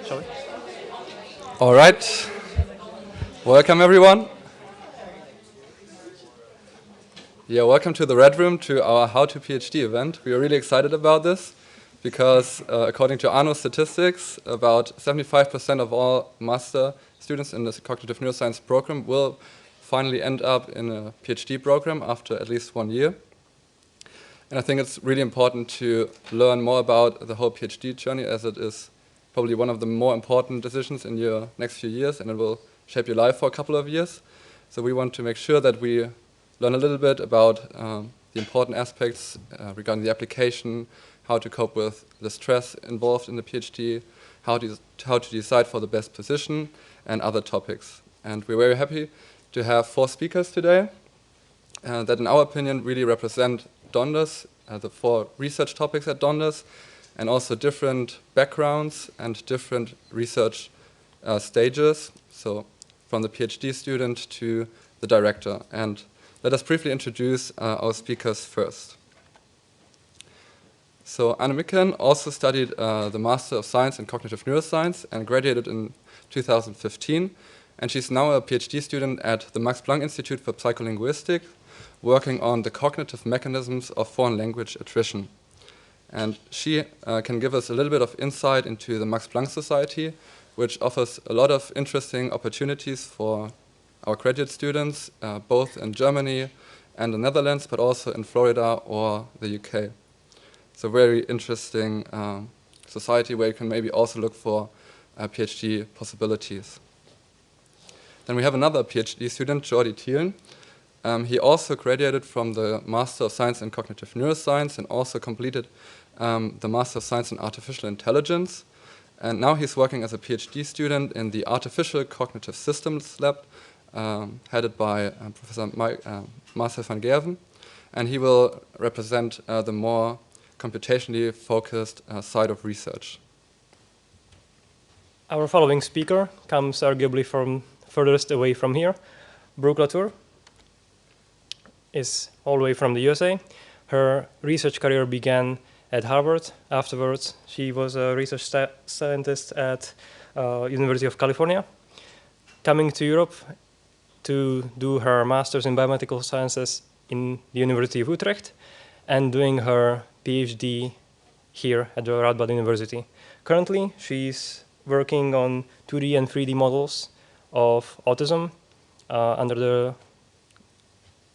Shall we? All right. Welcome, everyone. Yeah, welcome to the Red Room, to our How to PhD event. We are really excited about this because, according to Arno's statistics, about 75% of all master students in the cognitive neuroscience program will finally end up in a PhD program after at least 1 year. And I think it's really important to learn more about the whole PhD journey, as it is probably one of the more important decisions in your next few years, and it will shape your life for a couple of years. So we want to make sure that we learn a little bit about the important aspects regarding the application, how to cope with the stress involved in the PhD, how to decide for the best position, and other topics. And we're very happy to have 4 speakers today that, in our opinion, really represent Dondas, the 4 research topics at Dondas, and also different backgrounds and different research stages, so from the PhD student to the director. And let us briefly introduce our speakers first. So Anne Mikken also studied the Master of Science in Cognitive Neuroscience and graduated in 2015. And she's now a PhD student at the Max Planck Institute for Psycholinguistics, working on the cognitive mechanisms of foreign language attrition. And she can give us a little bit of insight into the Max Planck Society, which offers a lot of interesting opportunities for our graduate students, both in Germany and the Netherlands, but also in Florida or the UK. So very interesting society where you can maybe also look for PhD possibilities. Then we have another PhD student, Jordi Thielen. He also graduated from the Master of Science in Cognitive Neuroscience and also completed the Master of Science in Artificial Intelligence. And now he's working as a PhD student in the Artificial Cognitive Systems Lab, headed by Professor Marcel van Gerven. And he will represent the more computationally focused side of research. Our following speaker comes arguably from furthest away from here. Brooke Latour is all the way from the USA. Her research career began at Harvard. Afterwards, she was a research scientist at University of California. Coming to Europe to do her master's in biomedical sciences in the University of Utrecht and doing her PhD here at the Radboud University. Currently, she's working on 2D and 3D models of autism under the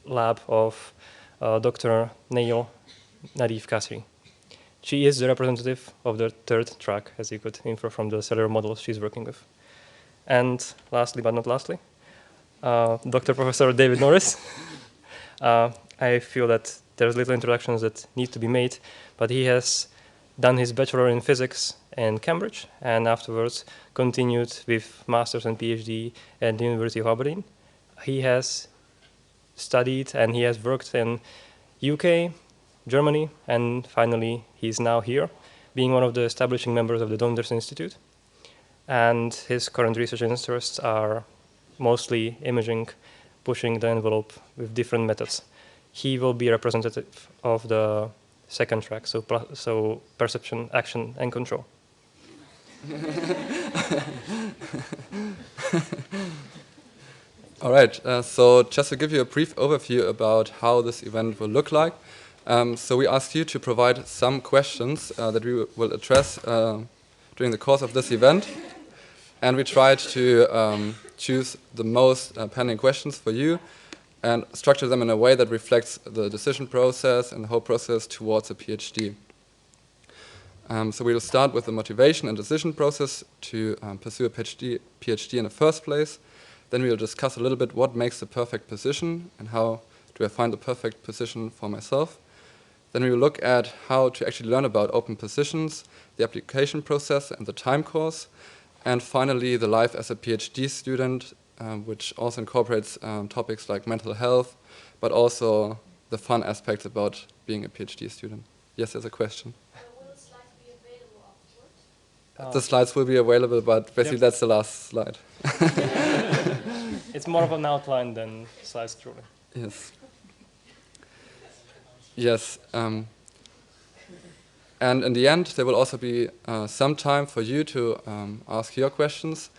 lab of Dr. Nail Nadif Kasri. She is the representative of the 3rd track, as you could infer from the cellular models she's working with. And lastly, but not lastly, Dr. Professor David Norris. I feel that there's little introductions that need to be made, but he has done his bachelor in physics in Cambridge and afterwards continued with master's and PhD at the University of Aberdeen. He has studied and he has worked in UK, Germany, and finally he's now here, being one of the establishing members of the Donders Institute. And his current research interests are mostly imaging, pushing the envelope with different methods. He will be representative of the 2nd track, so perception, action, and control. All right, so just to give you a brief overview about how this event will look like. So we asked you to provide some questions that we will address during the course of this event. And we tried to choose the most pending questions for you and structure them in a way that reflects the decision process and the whole process towards a PhD. So we will start with the motivation and decision process to pursue a PhD in the first place. Then we will discuss a little bit what makes the perfect position and how do I find the perfect position for myself. Then we will look at how to actually learn about open positions, the application process and the time course. And finally, the life as a PhD student, which also incorporates topics like mental health, but also the fun aspects about being a PhD student. Yes, there's a question. Will the slides be available afterwards? The slides will be available, but basically that's the last slide. It's more of an outline than slides, truly. Yes. Yes. And in the end, there will also be some time for you to ask your questions.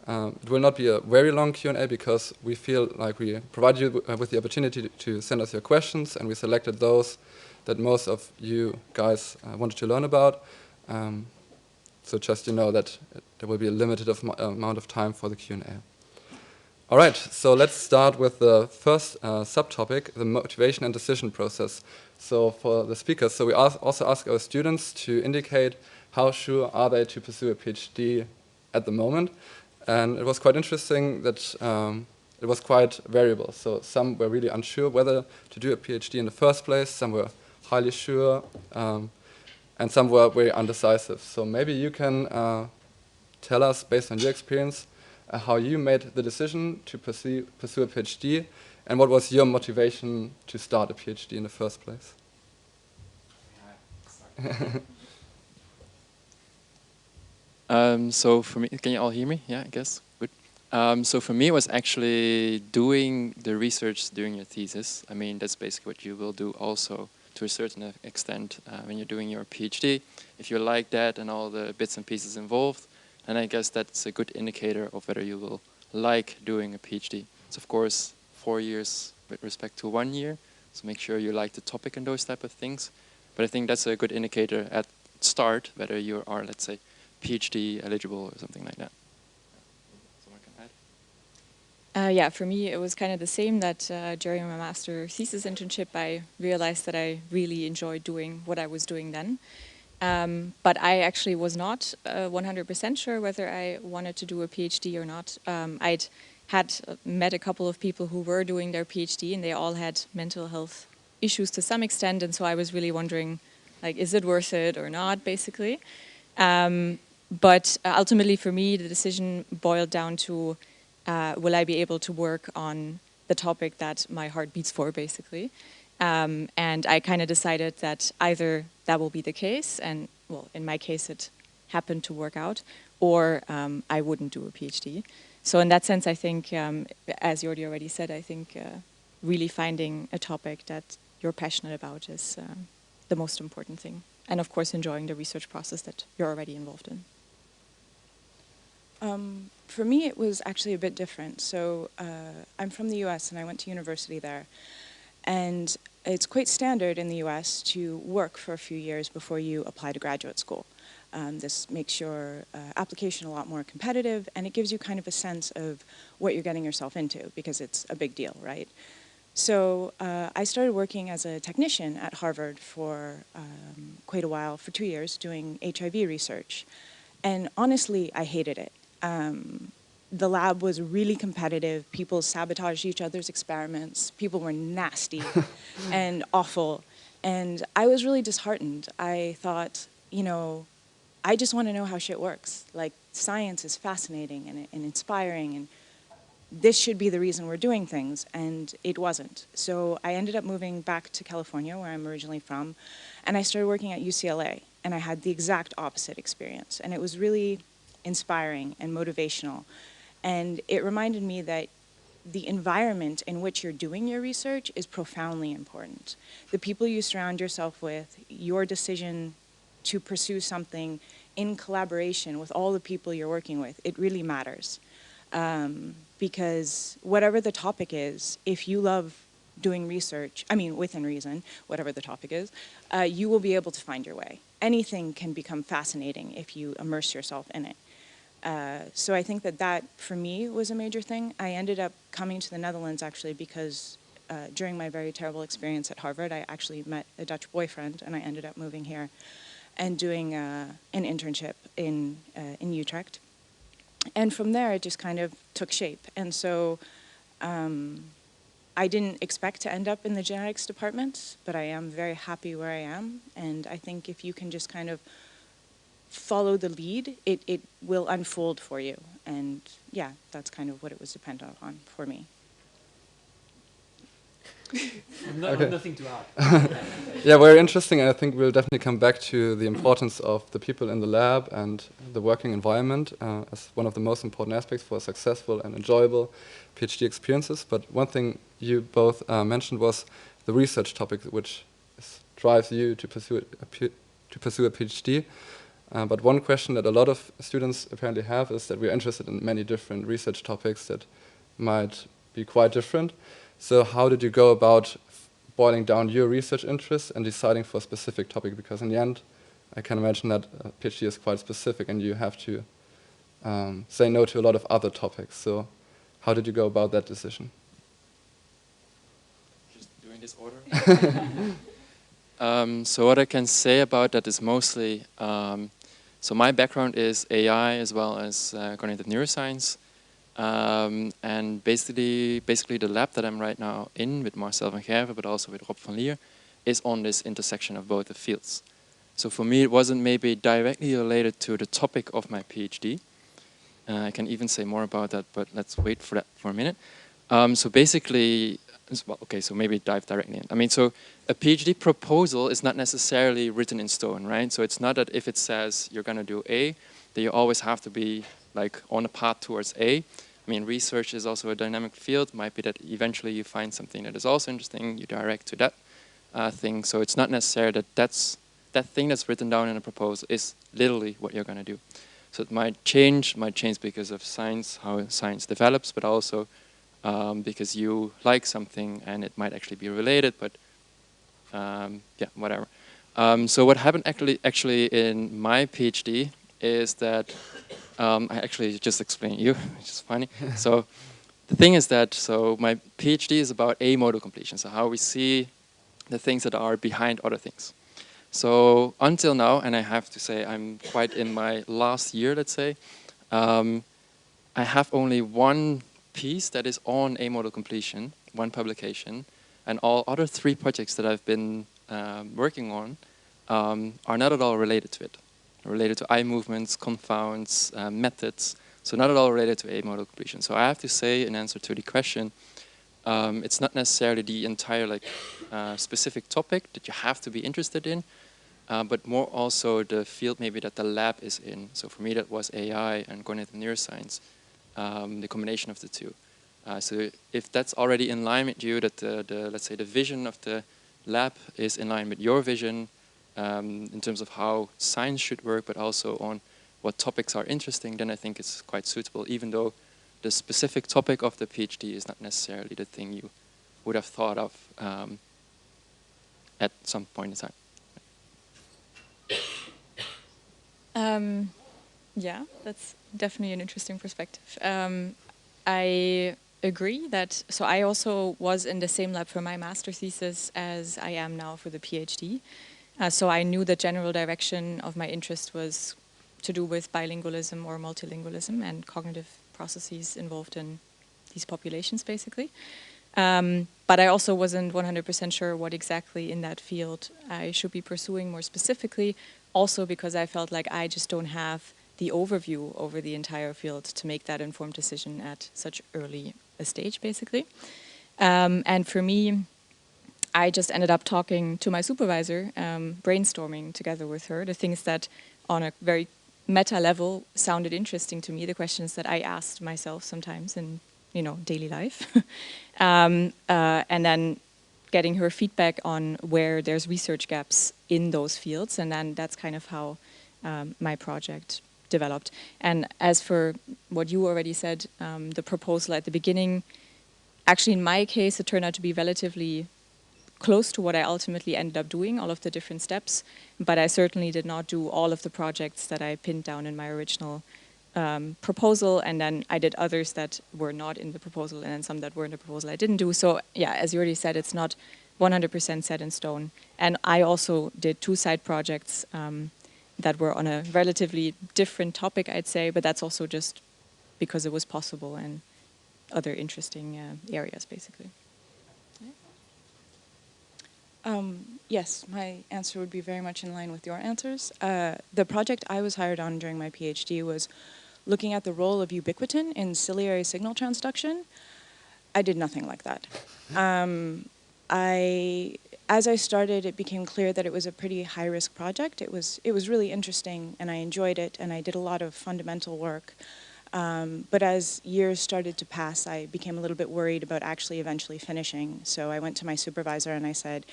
It will not be a very long Q&A because we feel like we provided you with the opportunity to send us your questions, and we selected those that most of you guys wanted to learn about. So just that there will be a limited amount of time for the Q&A. All right, so let's start with the first subtopic, the motivation and decision process. So for the speakers, so we also ask our students to indicate how sure are they to pursue a PhD at the moment. And it was quite interesting that it was quite variable. So some were really unsure whether to do a PhD in the first place, some were highly sure, and some were very undecisive. So maybe you can tell us, based on your experience, how you made the decision to pursue a PhD, and what was your motivation to start a PhD in the first place? So for me, can you all hear me? Yeah, I guess. Good. So for me, it was actually doing the research during your thesis. I mean, that's basically what you will do also to a certain extent when you're doing your PhD. If you like that and all the bits and pieces involved, then I guess that's a good indicator of whether you will like doing a PhD. It's of course 4 years with respect to 1 year, so make sure you like the topic and those type of things. But I think that's a good indicator at start whether you are, let's say, PhD eligible or something like that. Someone can add? Yeah, for me it was kind of the same, that during my master thesis internship I realized that I really enjoyed doing what I was doing then. But I actually was not 100% sure whether I wanted to do a PhD or not. I'd had met a couple of people who were doing their PhD and they all had mental health issues to some extent, and so I was really wondering, like, is it worth it or not, basically. But ultimately for me the decision boiled down to will I be able to work on the topic that my heart beats for, basically. And I kind of decided that either that will be the case, and well, in my case it happened to work out, or I wouldn't do a PhD. So in that sense, I think, as Jordi already said, I think really finding a topic that you're passionate about is the most important thing. And of course, enjoying the research process that you're already involved in. For me, it was actually a bit different. So I'm from the US and I went to university there. And it's quite standard in the US to work for a few years before you apply to graduate school. This makes your application a lot more competitive, and it gives you kind of a sense of what you're getting yourself into, because it's a big deal, right? So I started working as a technician at Harvard for quite a while, for 2 years, doing HIV research. And honestly, I hated it. The lab was really competitive. People sabotaged each other's experiments. People were nasty and awful. And I was really disheartened. I thought, I just want to know how shit works. Like, science is fascinating and inspiring, and this should be the reason we're doing things, and it wasn't. So I ended up moving back to California, where I'm originally from, and I started working at UCLA, and I had the exact opposite experience. And it was really inspiring and motivational. And it reminded me that the environment in which you're doing your research is profoundly important. The people you surround yourself with, your decision to pursue something in collaboration with all the people you're working with, it really matters. Because whatever the topic is, if you love doing research, within reason, whatever the topic is, you will be able to find your way. Anything can become fascinating if you immerse yourself in it. So I think that for me was a major thing. I ended up coming to the Netherlands actually because during my very terrible experience at Harvard, I actually met a Dutch boyfriend, and I ended up moving here and doing an internship in Utrecht. And from there, it just kind of took shape. And so I didn't expect to end up in the genetics department, but I am very happy where I am. And I think if you can just kind of follow the lead, it will unfold for you. And yeah, that's kind of what it was dependent on for me. Nothing to add. Yeah, very interesting, and I think we'll definitely come back to the importance of the people in the lab and the working environment as one of the most important aspects for successful and enjoyable PhD experiences. But one thing you both mentioned was the research topic, which drives you to to pursue a PhD. But one question that a lot of students apparently have is that we're interested in many different research topics that might be quite different. So how did you go about boiling down your research interests and deciding for a specific topic? Because in the end, I can imagine that a PhD is quite specific and you have to say no to a lot of other topics. So how did you go about that decision? Just doing this order. So what I can say about that is mostly, so my background is AI as well as cognitive neuroscience. And basically the lab that I'm right now in with Marcel van Gerven, but also with Rob van Lier, is on this intersection of both the fields. So for me, it wasn't maybe directly related to the topic of my PhD. I can even say more about that, but let's wait for that for a minute. So basically, well, okay, so maybe dive directly in. I mean, so a PhD proposal is not necessarily written in stone, right? So it's not that if it says you're going to do A, that you always have to be like on a path towards A. I mean, research is also a dynamic field. Might be that eventually you find something that is also interesting, you direct to that thing. So it's not necessary that that thing that's written down in a proposal is literally what you're going to do. So it might change because of science, how science develops, but also because you like something and it might actually be related, but yeah, whatever. So what happened actually in my PhD is that I actually just explained you, which is funny. So the thing is that, so my PhD is about A-modal completion, so how we see the things that are behind other things. So until now, and I have to say I'm quite in my last year, let's say, I have only one piece that is on A-modal completion, one publication, and all other 3 projects that I've been working on are not at all related to it. Related to eye movements, confounds, methods, so not at all related to A-modal completion. So I have to say, in answer to the question, it's not necessarily the entire specific topic that you have to be interested in, but more also the field maybe that the lab is in. So for me that was AI and cognitive neuroscience, the combination of the two. So if that's already in line with you, that let's say the vision of the lab is in line with your vision in terms of how science should work, but also on what topics are interesting, then I think it's quite suitable, even though the specific topic of the PhD is not necessarily the thing you would have thought of at some point in time. Yeah, that's definitely an interesting perspective. I agree that, so I also was in the same lab for my master thesis as I am now for the PhD. So I knew the general direction of my interest was to do with bilingualism or multilingualism and cognitive processes involved in these populations, basically. But I also wasn't 100% sure what exactly in that field I should be pursuing more specifically, also because I felt like I just don't have the overview over the entire field to make that informed decision at such early a stage, basically. And for me, I just ended up talking to my supervisor, brainstorming together with her, the things that on a very meta level sounded interesting to me, the questions that I asked myself sometimes in daily life. And then getting her feedback on where there's research gaps in those fields. And then that's kind of how my project developed. And as for what you already said, the proposal at the beginning, actually in my case, it turned out to be relatively close to what I ultimately ended up doing, all of the different steps. But I certainly did not do all of the projects that I pinned down in my original proposal, and then I did others that were not in the proposal, and then some that were in the proposal I didn't do. So yeah, as you already said, it's not 100% set in stone. And I also did 2 side projects that were on a relatively different topic, I'd say, but that's also just because it was possible and other interesting areas, basically. Yes, my answer would be very much in line with your answers. The project I was hired on during my PhD was looking at the role of ubiquitin in ciliary signal transduction. I did nothing like that. As I started, it became clear that it was a pretty high-risk project. It was really interesting, and I enjoyed it, and I did a lot of fundamental work. But as years started to pass, I became a little bit worried about actually eventually finishing. So I went to my supervisor and I said,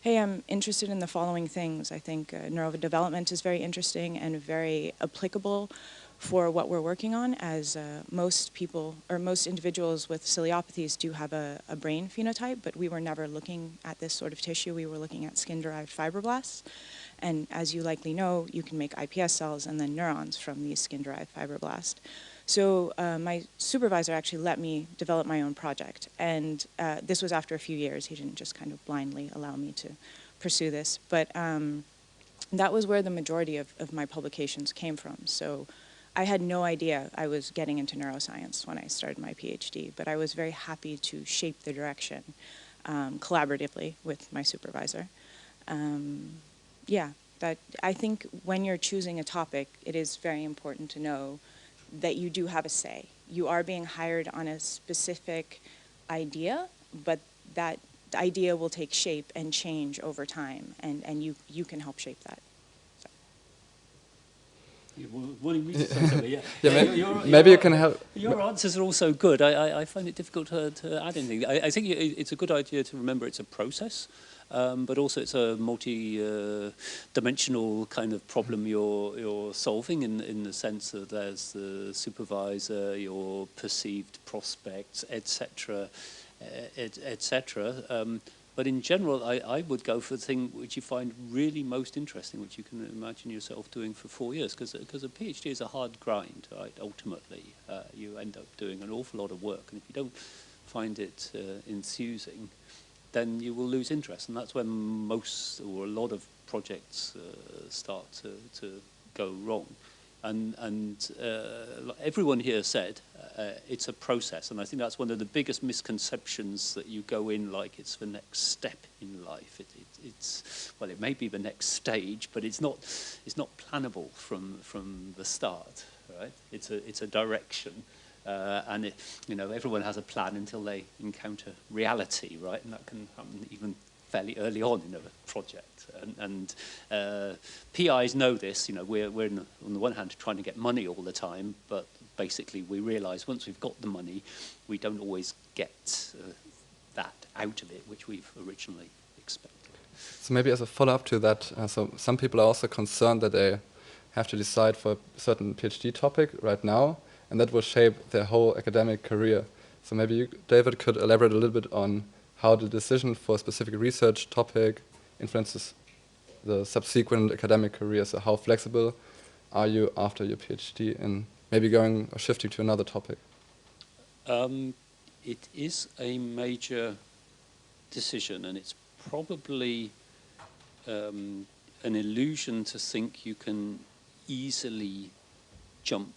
hey, I'm interested in the following things. I think neurodevelopment is very interesting and very applicable for what we're working on, as most people or most individuals with ciliopathies do have a brain phenotype, but we were never looking at this sort of tissue. We were looking at skin-derived fibroblasts. And as you likely know, you can make iPS cells and then neurons from these skin-derived fibroblasts. So my supervisor actually let me develop my own project. And this was after a few years. He didn't just kind of blindly allow me to pursue this. But that was where the majority of my publications came from. So I had no idea I was getting into neuroscience when I started my PhD, but I was very happy to shape the direction collaboratively with my supervisor. Yeah, that I think when you're choosing a topic, it is very important to know that you do have a say. You are being hired on a specific idea, but that idea will take shape and change over time, and you can help shape that. You wanting me to say something? Yeah. Yeah, maybe you can help. Your answers are also good. I find it difficult to add anything. I think it's a good idea to remember it's a process, but also it's a multi-dimensional kind of problem you're solving in the sense that there's the supervisor, your perceived prospects, etc., etc. But in general, I would go for the thing which you find really most interesting, which you can imagine yourself doing for 4 years, because a PhD is a hard grind, right? Ultimately, you end up doing an awful lot of work, and if you don't find it enthusing, then you will lose interest, and that's when most or a lot of projects start to go wrong. And everyone here said it's a process, and I think that's one of the biggest misconceptions, that you go in like it's the next step in life. It's well, it may be the next stage, but it's not plannable from the start, right? It's a direction, and everyone has a plan until they encounter reality, right? And that can happen even fairly early on in a project, and PIs know this. We're on the one hand trying to get money all the time, but basically we realise once we've got the money, we don't always get that out of it which we've originally expected. So maybe as a follow-up to that, so some people are also concerned that they have to decide for a certain PhD topic right now, and that will shape their whole academic career. So maybe you, David, could elaborate a little bit on how the decision for a specific research topic influences the subsequent academic career. So how flexible are you after your PhD in maybe going or shifting to another topic? It is a major decision, and it's probably an illusion to think you can easily jump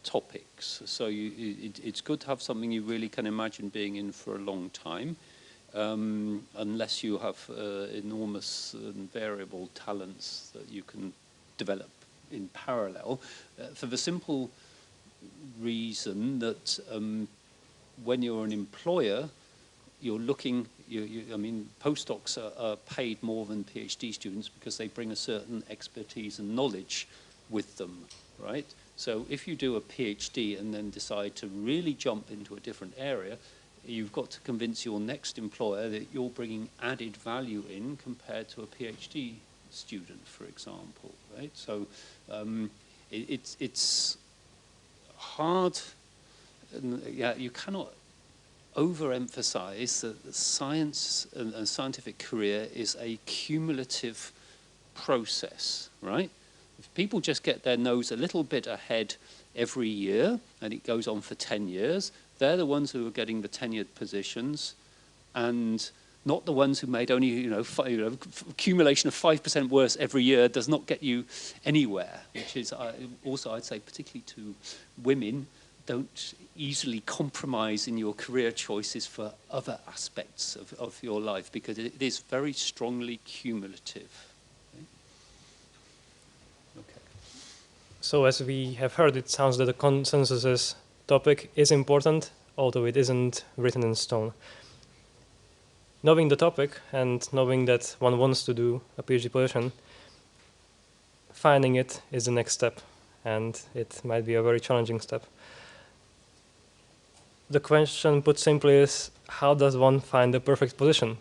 topics. So it's good to have something you really can imagine being in for a long time. Unless you have enormous and variable talents that you can develop in parallel, for the simple reason that when you're an employer, you're looking, I mean, postdocs are paid more than PhD students because they bring a certain expertise and knowledge with them, right? So if you do a PhD and then decide to really jump into a different area, you've got to convince your next employer that you're bringing added value in compared to a PhD student, for example, right? So it's hard. Yeah, you cannot overemphasize that science and a scientific career is a cumulative process, right? If people just get their nose a little bit ahead every year, and it goes on for 10 years, they're the ones who are getting the tenured positions, and not the ones who made only, accumulation of 5% worse every year does not get you anywhere, which is also, I'd say, particularly to women, don't easily compromise in your career choices for other aspects of your life, because it is very strongly cumulative. Okay. So as we have heard, it sounds that the consensus topic is important, although it isn't written in stone. Knowing the topic and knowing that one wants to do a PhD position, finding it is the next step, and it might be a very challenging step. The question put simply is, how does one find the perfect position?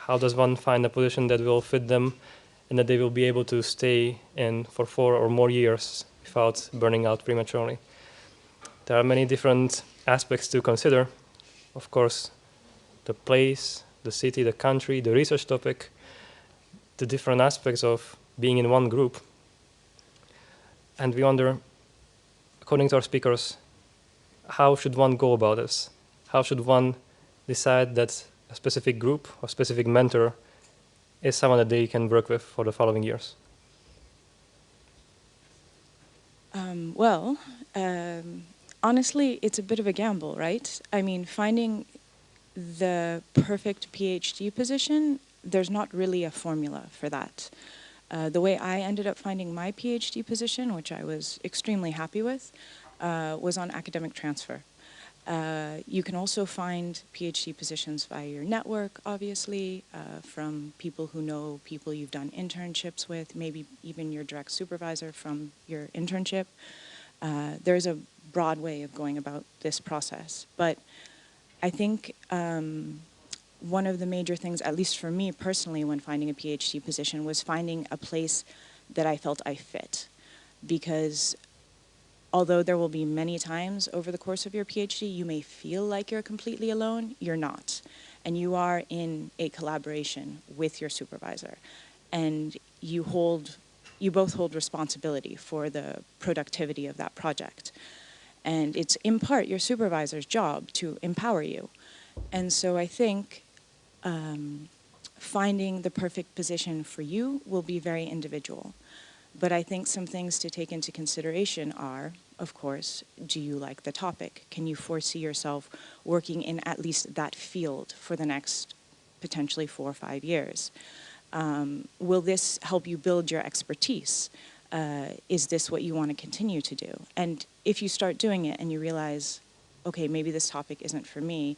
how does one find a position that will fit them and that they will be able to stay in for 4 or more years without burning out prematurely. There are many different aspects to consider. Of course, the place, the city, the country, the research topic, the different aspects of being in one group. And we wonder, according to our speakers, how should one go about this? How should one decide that a specific group or specific mentor is someone that they can work with for the following years? Well, honestly, it's a bit of a gamble, right? I mean, finding the perfect PhD position, there's not really a formula for that. The way I ended up finding my PhD position, which I was extremely happy with, was on academic transfer. You can also find PhD positions via your network, obviously, from people who know people you've done internships with, maybe even your direct supervisor from your internship. There's a broad way of going about this process. But I think one of the major things, at least for me personally, when finding a PhD position, was finding a place that I felt I fit. Because although there will be many times over the course of your PhD, you may feel like you're completely alone, you're not. And you are in a collaboration with your supervisor. And you both hold responsibility for the productivity of that project. And it's in part your supervisor's job to empower you. And so I think finding the perfect position for you will be very individual. But I think some things to take into consideration are, of course, do you like the topic? Can you foresee yourself working in at least that field for the next potentially 4 or 5 years? Will this help you build your expertise? Is this what you want to continue to do? And if you start doing it and you realize, okay, maybe this topic isn't for me,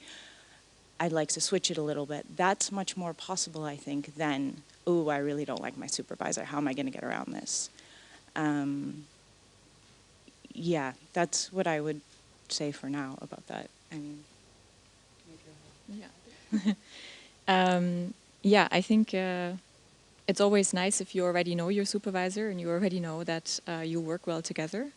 I'd like to switch it a little bit, that's much more possible, I think, than, oh, I really don't like my supervisor. How am I going to get around this? Yeah, that's what I would say for now about that. I mean, Yeah, I think it's always nice if you already know your supervisor and you already know that you work well together.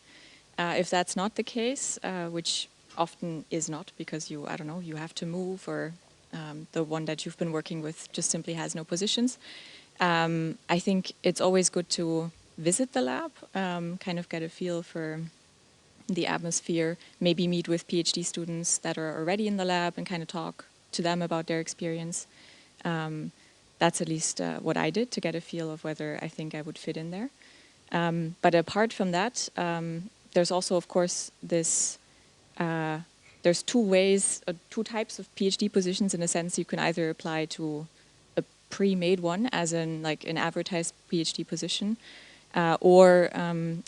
If that's not the case, which often is not because you, I don't know, you have to move or the one that you've been working with just simply has no positions. I think it's always good to visit the lab, kind of get a feel for the atmosphere, maybe meet with PhD students that are already in the lab and kind of talk to them about their experience. That's at least what I did to get a feel of whether I think I would fit in there. But apart from that, there's also, of course, this, there's two types of PhD positions in a sense. You can either apply to a pre-made one, as in like an advertised PhD position, or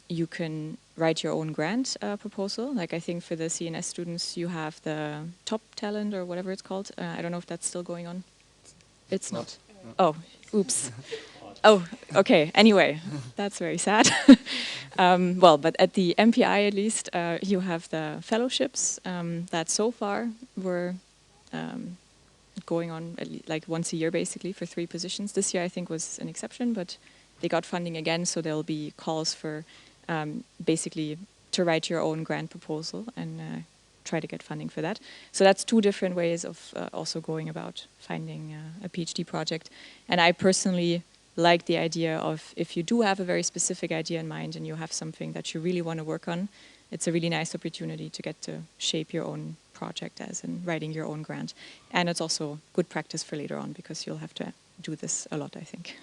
you can write your own grant proposal. Like I think for the CNS students, you have the top talent or whatever it's called. I don't know if that's still going on. It's not. Oh, oops. Oh, okay. Anyway, that's very sad. Well, but at the MPI at least, you have the fellowships that so far were going on like once a year basically for 3 positions. This year I think was an exception, but they got funding again, so there'll be calls for basically to write your own grant proposal and try to get funding for that. So that's 2 different ways of also going about finding a PhD project. And I personally like the idea of if you do have a very specific idea in mind and you have something that you really want to work on, it's a really nice opportunity to get to shape your own project as in writing your own grant. And it's also good practice for later on because you'll have to do this a lot, I think.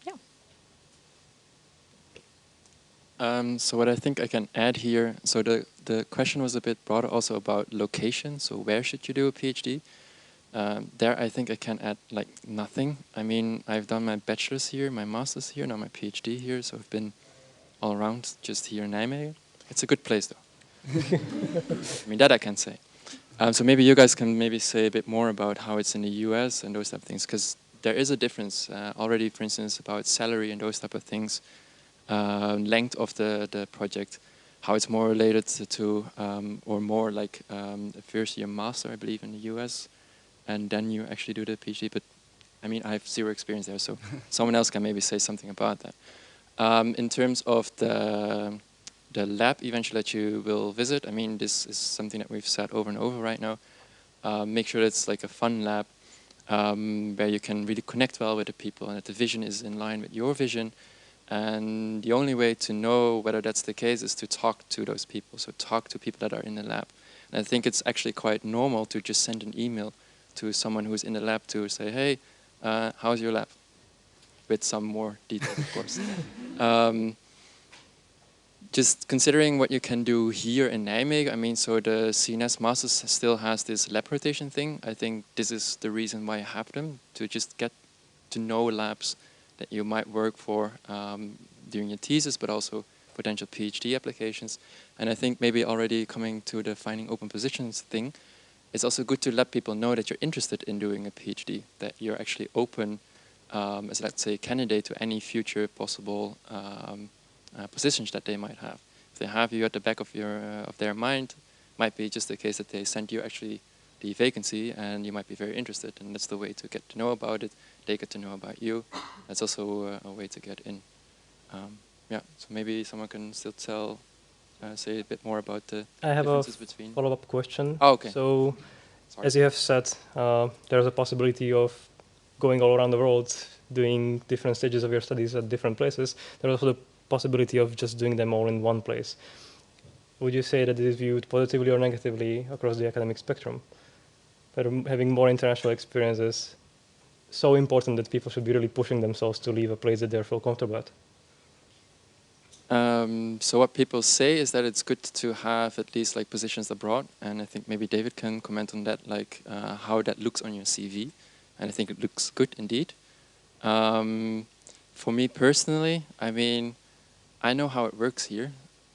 Yeah. So what I think I can add here, so the question was a bit broader also about location, so where should you do a PhD? There I think I can add like nothing. I mean, I've done my bachelor's here, my master's here, now my PhD here, so I've been all around just here in Nijmegen. It's a good place though. I mean, that I can say. So maybe you guys can maybe say a bit more about how it's in the US and those type of things, because there is a difference already, for instance, about salary and those type of things. Length of the project, how it's more related to or more like a first year master, I believe, in the US, and then you actually do the PhD. But I mean, I have zero experience there, so someone else can maybe say something about that. In terms of the lab eventually that you will visit, I mean, this is something that we've said over and over right now. Make sure it's like a fun lab where you can really connect well with the people and that the vision is in line with your vision. And the only way to know whether that's the case is to talk to those people. So talk to people that are in the lab. And I think it's actually quite normal to just send an email to someone who's in the lab to say, hey, how's your lab? With some more detail, of course. Just considering what you can do here in Nijmegen, I mean, so the CNS Masters still has this lab rotation thing. I think this is the reason why I have them, to just get to know labs that you might work for during your thesis, but also potential PhD applications. And I think maybe already coming to the finding open positions thing, it's also good to let people know that you're interested in doing a PhD, that you're actually open as, let's say, candidate to any future possible positions that they might have. If they have you at the back of their mind, might be just the case that they send you actually the vacancy and you might be very interested, and that's the way to get to know about it. They get to know about you. That's also a way to get in. Yeah, so maybe someone can still say a bit more about the I have a differences between. follow-up question. Oh, okay. So, Sorry. as you have said, there's a possibility of going all around the world, doing different stages of your studies at different places. There's also the possibility of just doing them all in one place. Would you say that it is viewed positively or negatively across the academic spectrum? That having more international experiences so important that people should be really pushing themselves to leave a place that they feel comfortable at? So what people say is that it's good to have at least like positions abroad, and I think maybe David can comment on that, like how that looks on your CV, and I think it looks good indeed. For me personally, I mean, I know how it works here.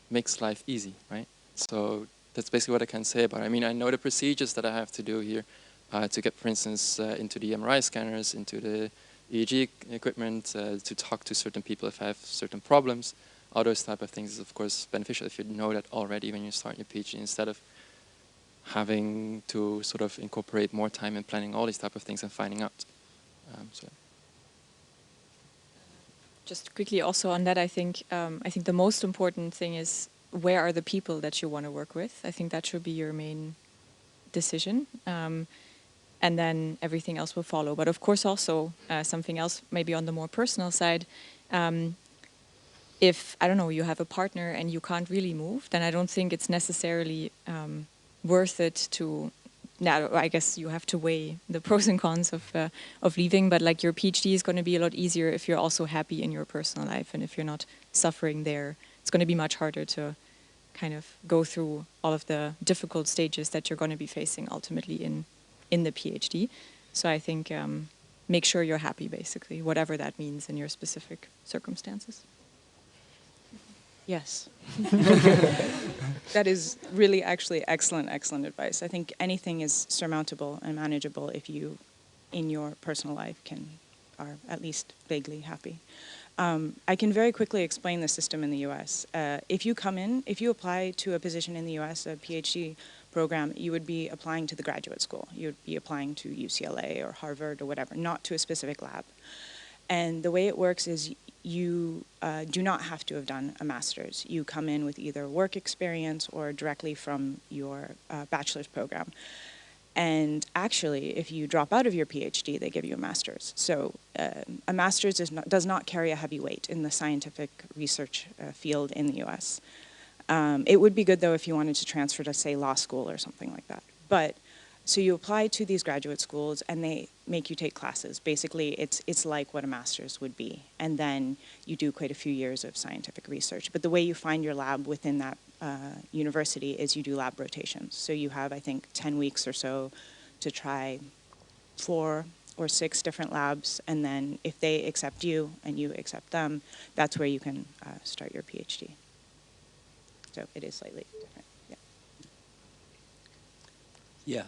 Makes life easy, right? So that's basically what I can say about it. I mean, I know the procedures that I have to do here to get, for instance, into the MRI scanners, into the EEG equipment, to talk to certain people if I have certain problems. All those type of things is, of course, beneficial if you know that already when you start your PhD, instead of having to sort of incorporate more time in planning all these type of things and finding out. So. Just quickly also on that, I think the most important thing is where are the people that you want to work with. I think that should be your main decision. And then everything else will follow. But of course also something else maybe on the more personal side, if, I don't know, you have a partner and you can't really move, then I don't think it's necessarily worth it to, now I guess you have to weigh the pros and cons of leaving, but like your PhD is going to be a lot easier if you're also happy in your personal life and if you're not suffering there. It's going to be much harder to kind of go through all of the difficult stages that you're going to be facing ultimately in the PhD. So I think make sure you're happy, basically, whatever that means in your specific circumstances. Yes. That is really actually excellent advice. I think anything is surmountable and manageable if you, in your personal life, are at least vaguely happy. I can very quickly explain the system in the US. If you apply to a position in the US, a PhD program, you would be applying to the graduate school. You would be applying to UCLA or Harvard or whatever, not to a specific lab. And the way it works is you do not have to have done a master's. You come in with either work experience or directly from your bachelor's program. And actually, if you drop out of your PhD, they give you a master's. So a master's does not carry a heavy weight in the scientific research field in the US. It would be good, though, if you wanted to transfer to, say, law school or something like that. But so you apply to these graduate schools, and they make you take classes. Basically, it's like what a master's would be. And then you do quite a few years of scientific research. But the way you find your lab within that university is you do lab rotations. So you have, I think, 10 weeks or so to try 4 or 6 different labs. And then if they accept you and you accept them, that's where you can start your PhD. So it is slightly different. Yeah.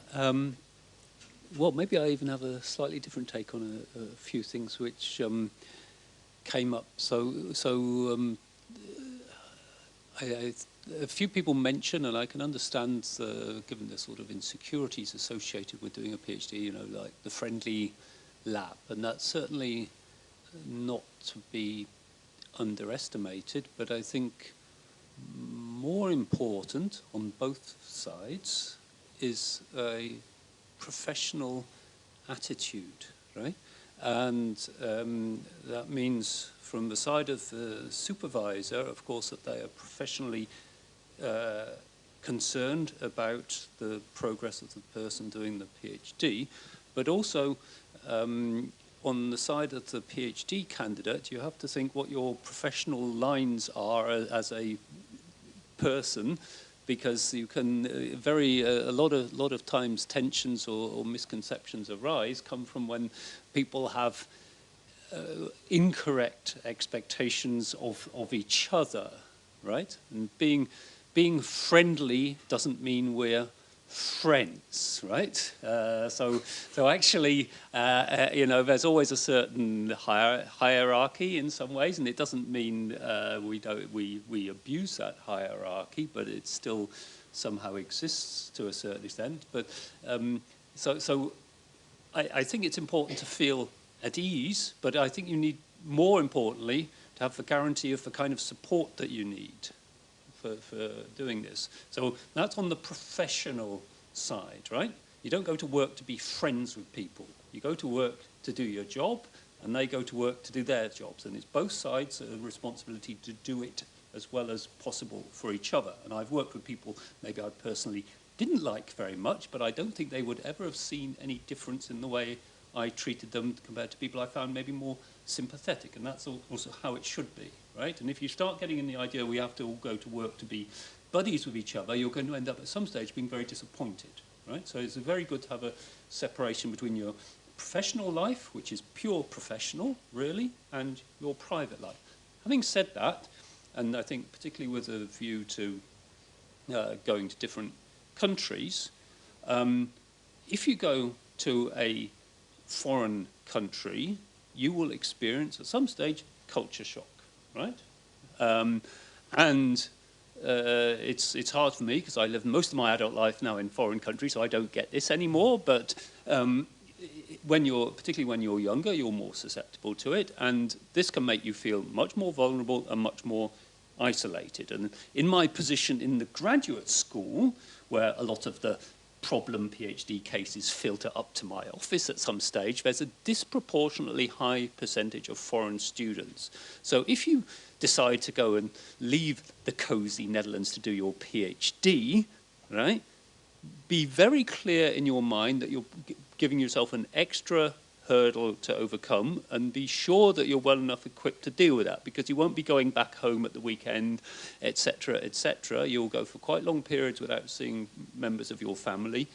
Well, maybe I even have a slightly different take on a few things which came up. So A few people mention, and I can understand, given the sort of insecurities associated with doing a PhD, you know, like the friendly lab, and that's certainly not to be underestimated, but I think more important on both sides is a professional attitude, right? And that means from the side of the supervisor, of course, that they are professionally concerned about the progress of the person doing the PhD, but also on the side of the PhD candidate, you have to think what your professional lines are as a person, because you can a lot of times tensions or misconceptions arise come from when people have incorrect expectations of each other, right? And being friendly doesn't mean we're friends, right? So actually, you know, there's always a certain hierarchy in some ways, and it doesn't mean we abuse that hierarchy, but it still somehow exists to a certain extent. But so I think it's important to feel at ease, but I think you need, more importantly, to have the guarantee of the kind of support that you need for doing this. So that's on the professional side, right? You don't go to work to be friends with people. You go to work to do your job, and they go to work to do their jobs. And it's both sides a responsibility to do it as well as possible for each other. And I've worked with people maybe I personally didn't like very much, but I don't think they would ever have seen any difference in the way I treated them compared to people I found maybe more sympathetic. And that's also how it should be, right? And if you start getting in the idea we have to all go to work to be buddies with each other, you're going to end up at some stage being very disappointed, right? So it's very good to have a separation between your professional life, which is pure professional, really, and your private life. Having said that, and I think particularly with a view to going to different countries, if you go to a foreign country, you will experience at some stage culture shock, right? And it's hard for me because I lived most of my adult life now in foreign countries, so I don't get this anymore. But particularly when you're younger, you're more susceptible to it, and this can make you feel much more vulnerable and much more isolated. And in my position in the graduate school, where a lot of the problem PhD cases filter up to my office at some stage, there's a disproportionately high percentage of foreign students. So if you decide to go and leave the cozy Netherlands to do your PhD, right, be very clear in your mind that you're giving yourself an extra hurdle to overcome, and be sure that you're well enough equipped to deal with that, because you won't be going back home at the weekend, etc., etc. You'll go for quite long periods without seeing members of your family.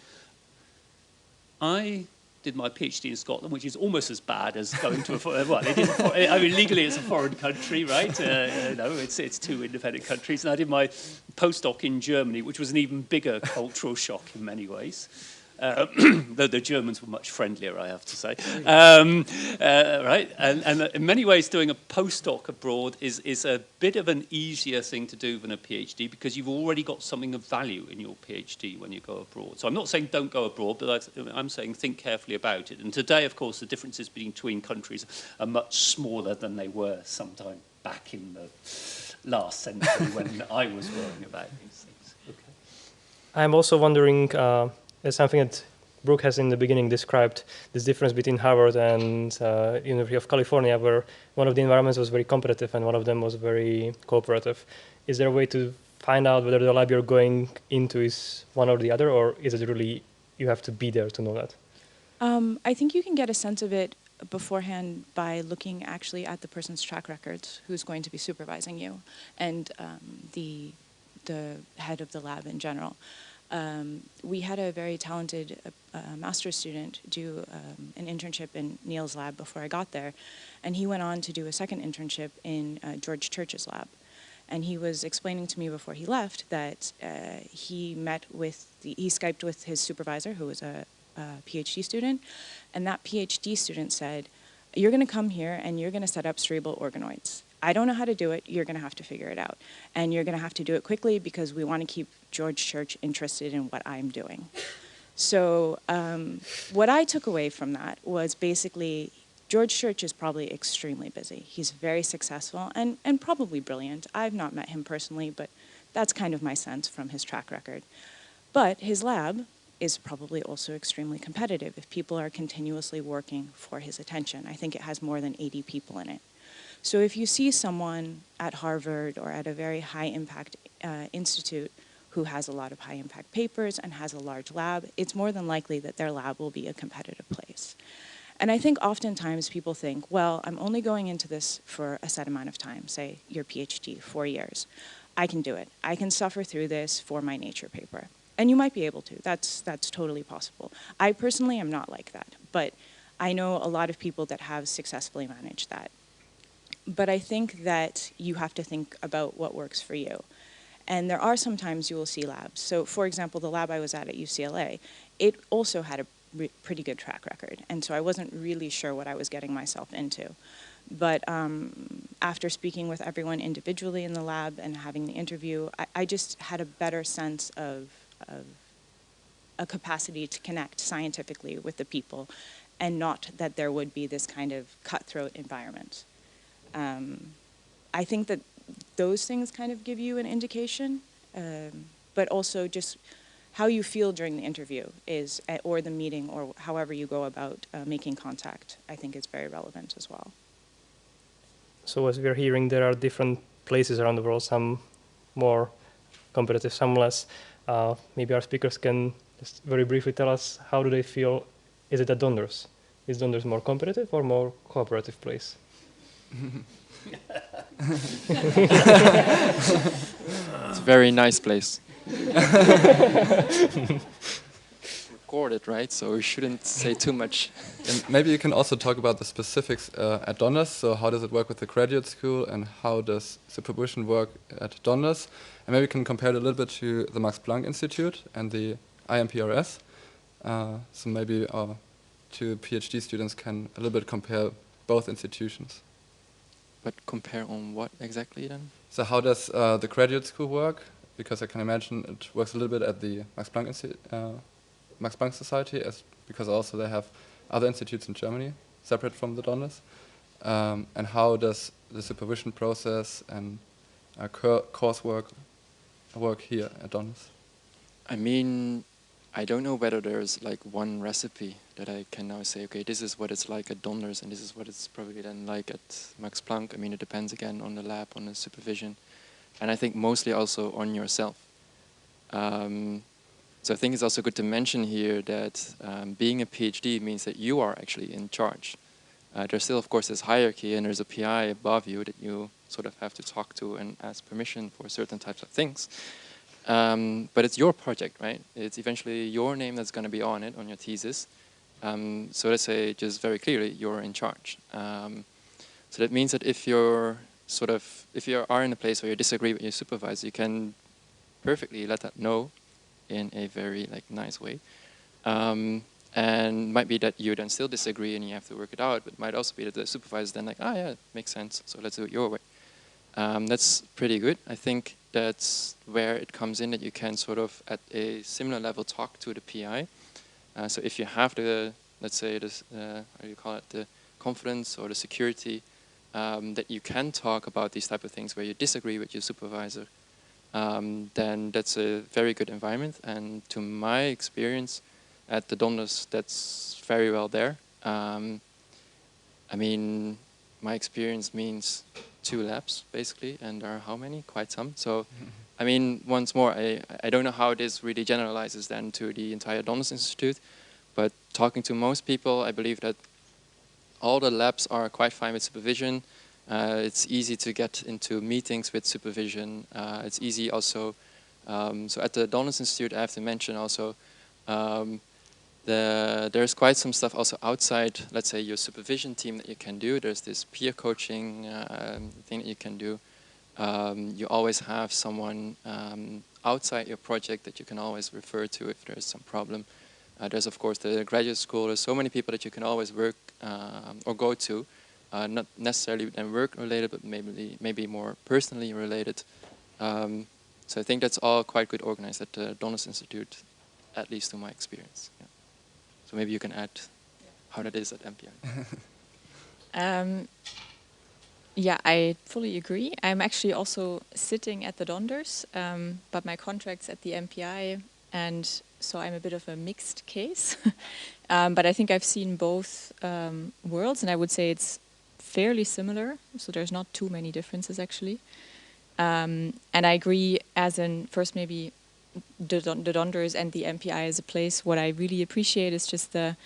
I did my PhD in Scotland, which is almost as bad as going to I mean, legally it's a foreign country, right? No, it's two independent countries. And I did my postdoc in Germany, which was an even bigger cultural shock in many ways. Though the Germans were much friendlier, I have to say. Right? And in many ways, doing a postdoc abroad is a bit of an easier thing to do than a PhD, because you've already got something of value in your PhD when you go abroad. So I'm not saying don't go abroad, but I'm saying think carefully about it. And today, of course, the differences between countries are much smaller than they were sometime back in the last century when I was worrying about these things. Okay. I'm also wondering, something that Brooke has in the beginning described, this difference between Harvard and University of California, where one of the environments was very competitive and one of them was very cooperative. Is there a way to find out whether the lab you're going into is one or the other, or is it really you have to be there to know that? I think you can get a sense of it beforehand by looking actually at the person's track records who's going to be supervising you, and the head of the lab in general. We had a very talented master's student do an internship in Neil's lab before I got there, and he went on to do a second internship in George Church's lab. And he was explaining to me before he left that he Skyped with his supervisor, who was a PhD student, and that PhD student said, "You're going to come here and you're going to set up cerebral organoids, I don't know how to do it. You're going to have to figure it out. And you're going to have to do it quickly because we want to keep George Church interested in what I'm doing. So what I took away from that was basically George Church is probably extremely busy. He's very successful and probably brilliant. I've not met him personally, but that's kind of my sense from his track record. But his lab is probably also extremely competitive if people are continuously working for his attention. I think it has more than 80 people in it. So if you see someone at Harvard or at a very high impact institute who has a lot of high impact papers and has a large lab, it's more than likely that their lab will be a competitive place. And I think oftentimes people think, well, I'm only going into this for a set amount of time, say your PhD, 4 years. I can do it. I can suffer through this for my Nature paper. And you might be able to. That's totally possible. I personally am not like that, but I know a lot of people that have successfully managed that. But I think that you have to think about what works for you. And there are sometimes you will see labs. So for example, the lab I was at UCLA, it also had a pretty good track record. And so I wasn't really sure what I was getting myself into. But after speaking with everyone individually in the lab and having the interview, I just had a better sense of a capacity to connect scientifically with the people and not that there would be this kind of cutthroat environment. I think that those things kind of give you an indication, but also just how you feel during the interview is, or the meeting, or however you go about making contact, I think is very relevant as well. So as we're hearing, there are different places around the world, some more competitive, some less. Maybe our speakers can just very briefly tell us how do they feel, is it at Donders? Is Donders more competitive or more cooperative place? It's a very nice place. Recorded, right? So we shouldn't say too much. And maybe you can also talk about the specifics at Donders. So how does it work with the graduate school, and how does supervision work at Donders? And maybe we can compare it a little bit to the Max Planck Institute and the IMPRS. So maybe our two PhD students can a little bit compare both institutions. But compare on what exactly then? So how does the graduate school work? Because I can imagine it works a little bit at the Max Planck Society, because also they have other institutes in Germany separate from the Donders. And how does the supervision process and coursework work here at Donders? I mean, I don't know whether there's like one recipe that I can now say, okay, this is what it's like at Donders and this is what it's probably then like at Max Planck. I mean, it depends again on the lab, on the supervision, and I think mostly also on yourself. So I think it's also good to mention here that being a PhD means that you are actually in charge. There's still, of course, this hierarchy, and there's a PI above you that you sort of have to talk to and ask permission for certain types of things. But it's your project, right? It's eventually your name that's going to be on it, on your thesis. So let's say just very clearly, you're in charge. So that means that if you are in a place where you disagree with your supervisor, you can perfectly let that know in a very nice way. And might be that you then still disagree and you have to work it out, but it might also be that the supervisor then yeah, it makes sense, so let's do it your way. That's pretty good. I think that's where it comes in, that you can sort of at a similar level talk to the PI. So if you have the, let's say, this, how do you call it, the confidence or the security, that you can talk about these type of things where you disagree with your supervisor, then that's a very good environment. And to my experience at the Donders, that's very well there. I mean, my experience means 2 labs, basically, and there are how many? Quite some. So, I mean, once more, I don't know how this really generalizes then to the entire Donders Institute, but talking to most people, I believe that all the labs are quite fine with supervision. It's easy to get into meetings with supervision. It's easy also. So at the Donders Institute, I have to mention also, there's quite some stuff also outside, let's say, your supervision team that you can do. There's this peer coaching thing that you can do. You always have someone outside your project that you can always refer to if there's some problem. There's, of course, the graduate school. There's so many people that you can always work or go to not necessarily then work related, but maybe more personally related. So I think that's all quite good organized at the Donors Institute, at least to my experience. Yeah. So maybe you can add how that is at MPI. Yeah, I fully agree. I'm actually also sitting at the Donders, but my contract's at the MPI, and so I'm a bit of a mixed case. But I think I've seen both worlds, and I would say it's fairly similar. So there's not too many differences actually. And I agree. As in, first maybe the Donders and the MPI as a place. What I really appreciate is just the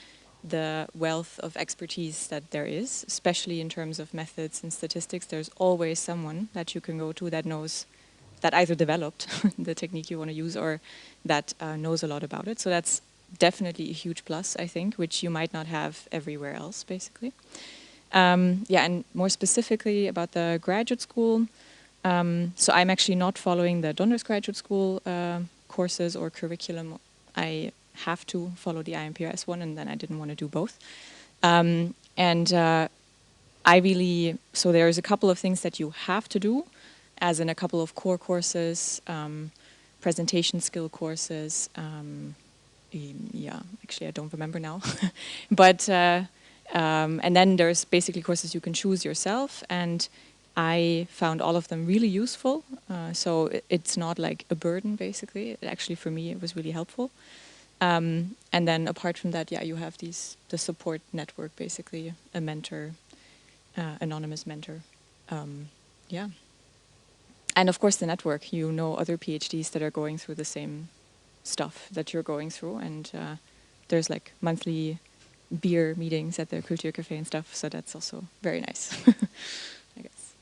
wealth of expertise that there is, especially in terms of methods and statistics. There's always someone that you can go to that knows, that either developed the technique you want to use or that knows a lot about it. So that's definitely a huge plus, I think, which you might not have everywhere else, basically. Yeah, and more specifically about the graduate school. So I'm actually not following the Donders graduate school courses or curriculum. I have to follow the IMPRS one, and then I didn't want to do both. So there's a couple of things that you have to do, as in a couple of core courses, presentation skill courses. Yeah, actually I don't remember now. But and then there's basically courses you can choose yourself, and I found all of them really useful. So it's not like a burden, basically. Actually, for me, it was really helpful. And then apart from that, yeah, you have the support network, basically, a mentor, anonymous mentor. Yeah. And of course the network, you know other PhDs that are going through the same stuff that you're going through. And there's like monthly beer meetings at the Kulturcafé and stuff. So that's also very nice, I guess.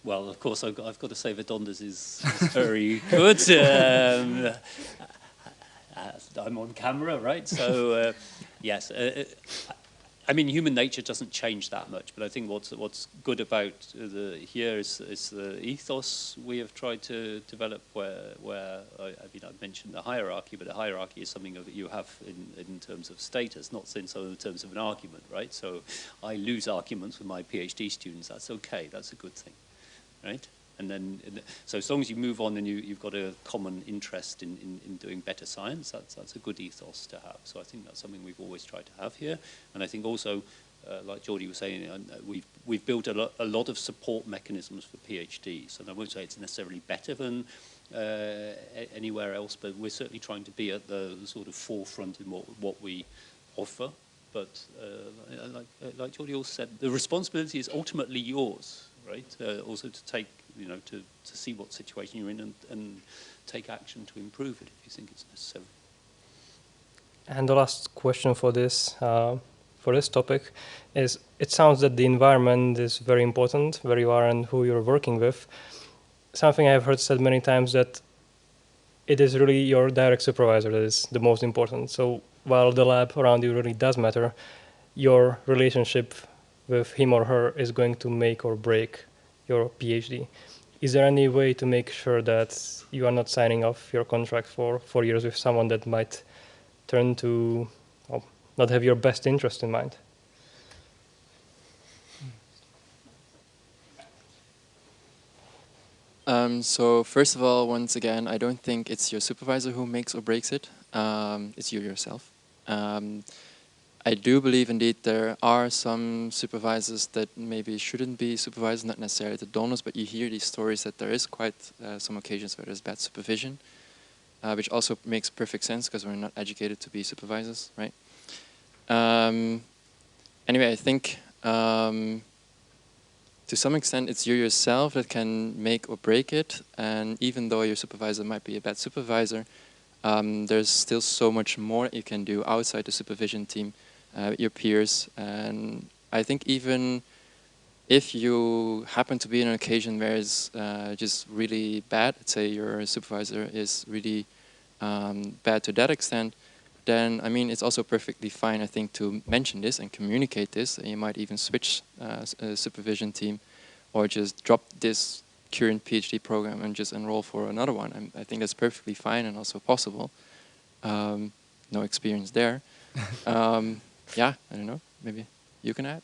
Well, of course, I've got to say that Donders is very good. I'm on camera, right? So, yes. I mean, human nature doesn't change that much, but I think what's good about here is the ethos we have tried to develop. Where I mean, I mentioned the hierarchy, but the hierarchy is something that you have in terms of status, not in terms of an argument, right? So, I lose arguments with my PhD students. That's okay. That's a good thing, right? And then, so as long as you move on and you've got a common interest in doing better science, that's a good ethos to have. So I think that's something we've always tried to have here. And I think also, like Geordie was saying, we've built a lot of support mechanisms for PhDs. And I won't say it's necessarily better than anywhere else, but we're certainly trying to be at the sort of forefront in what we offer. But like Geordie also said, the responsibility is ultimately yours, right? Also to take, to see what situation you're in and take action to improve it if you think it's necessary. And the last question for this topic is: it sounds that the environment is very important, where you are and who you're working with. Something I've heard said many times, that it is really your direct supervisor that is the most important. So while the lab around you really does matter, your relationship with him or her is going to make or break your PhD. Is there any way to make sure that you are not signing off your contract for 4 years with someone that might turn to not have your best interest in mind? So first of all, once again, I don't think it's your supervisor who makes or breaks it. It's you yourself. I do believe indeed there are some supervisors that maybe shouldn't be supervisors, not necessarily the donors, but you hear these stories that there is quite some occasions where there's bad supervision, which also makes perfect sense because we're not educated to be supervisors, right? Anyway, I think to some extent it's you yourself that can make or break it, and even though your supervisor might be a bad supervisor, there's still so much more you can do outside the supervision team, your peers. And I think even if you happen to be in an occasion where it's just really bad, let's say your supervisor is really bad to that extent, then I mean it's also perfectly fine, I think, to mention this and communicate this. And you might even switch a supervision team, or just drop this current PhD program and just enroll for another one. I think that's perfectly fine and also possible. No experience there. yeah, I don't know. Maybe you can add.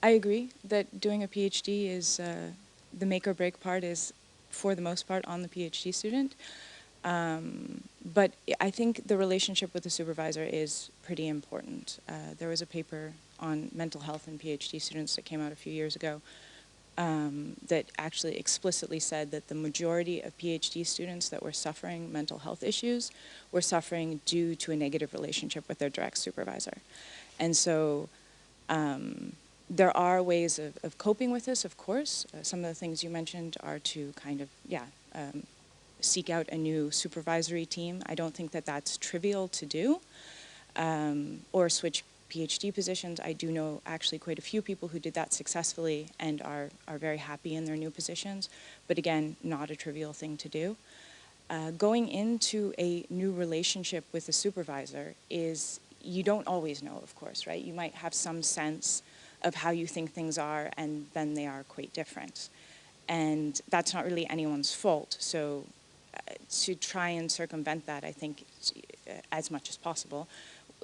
I agree that doing a PhD is the make or break part is, for the most part, on the PhD student. But I think the relationship with the supervisor is pretty important. There was a paper on mental health in PhD students that came out a few years ago that actually explicitly said that the majority of PhD students that were suffering mental health issues were suffering due to a negative relationship with their direct supervisor. And so there are ways of coping with this, of course. Some of the things you mentioned are to kind of, seek out a new supervisory team. I don't think that that's trivial to do, or switch PhD positions. I do know actually quite a few people who did that successfully and are very happy in their new positions, but again, not a trivial thing to do. Going into a new relationship with a supervisor is, you don't always know, of course, right? You might have some sense of how you think things are, and then they are quite different. And that's not really anyone's fault. So to try and circumvent that, I think, as much as possible,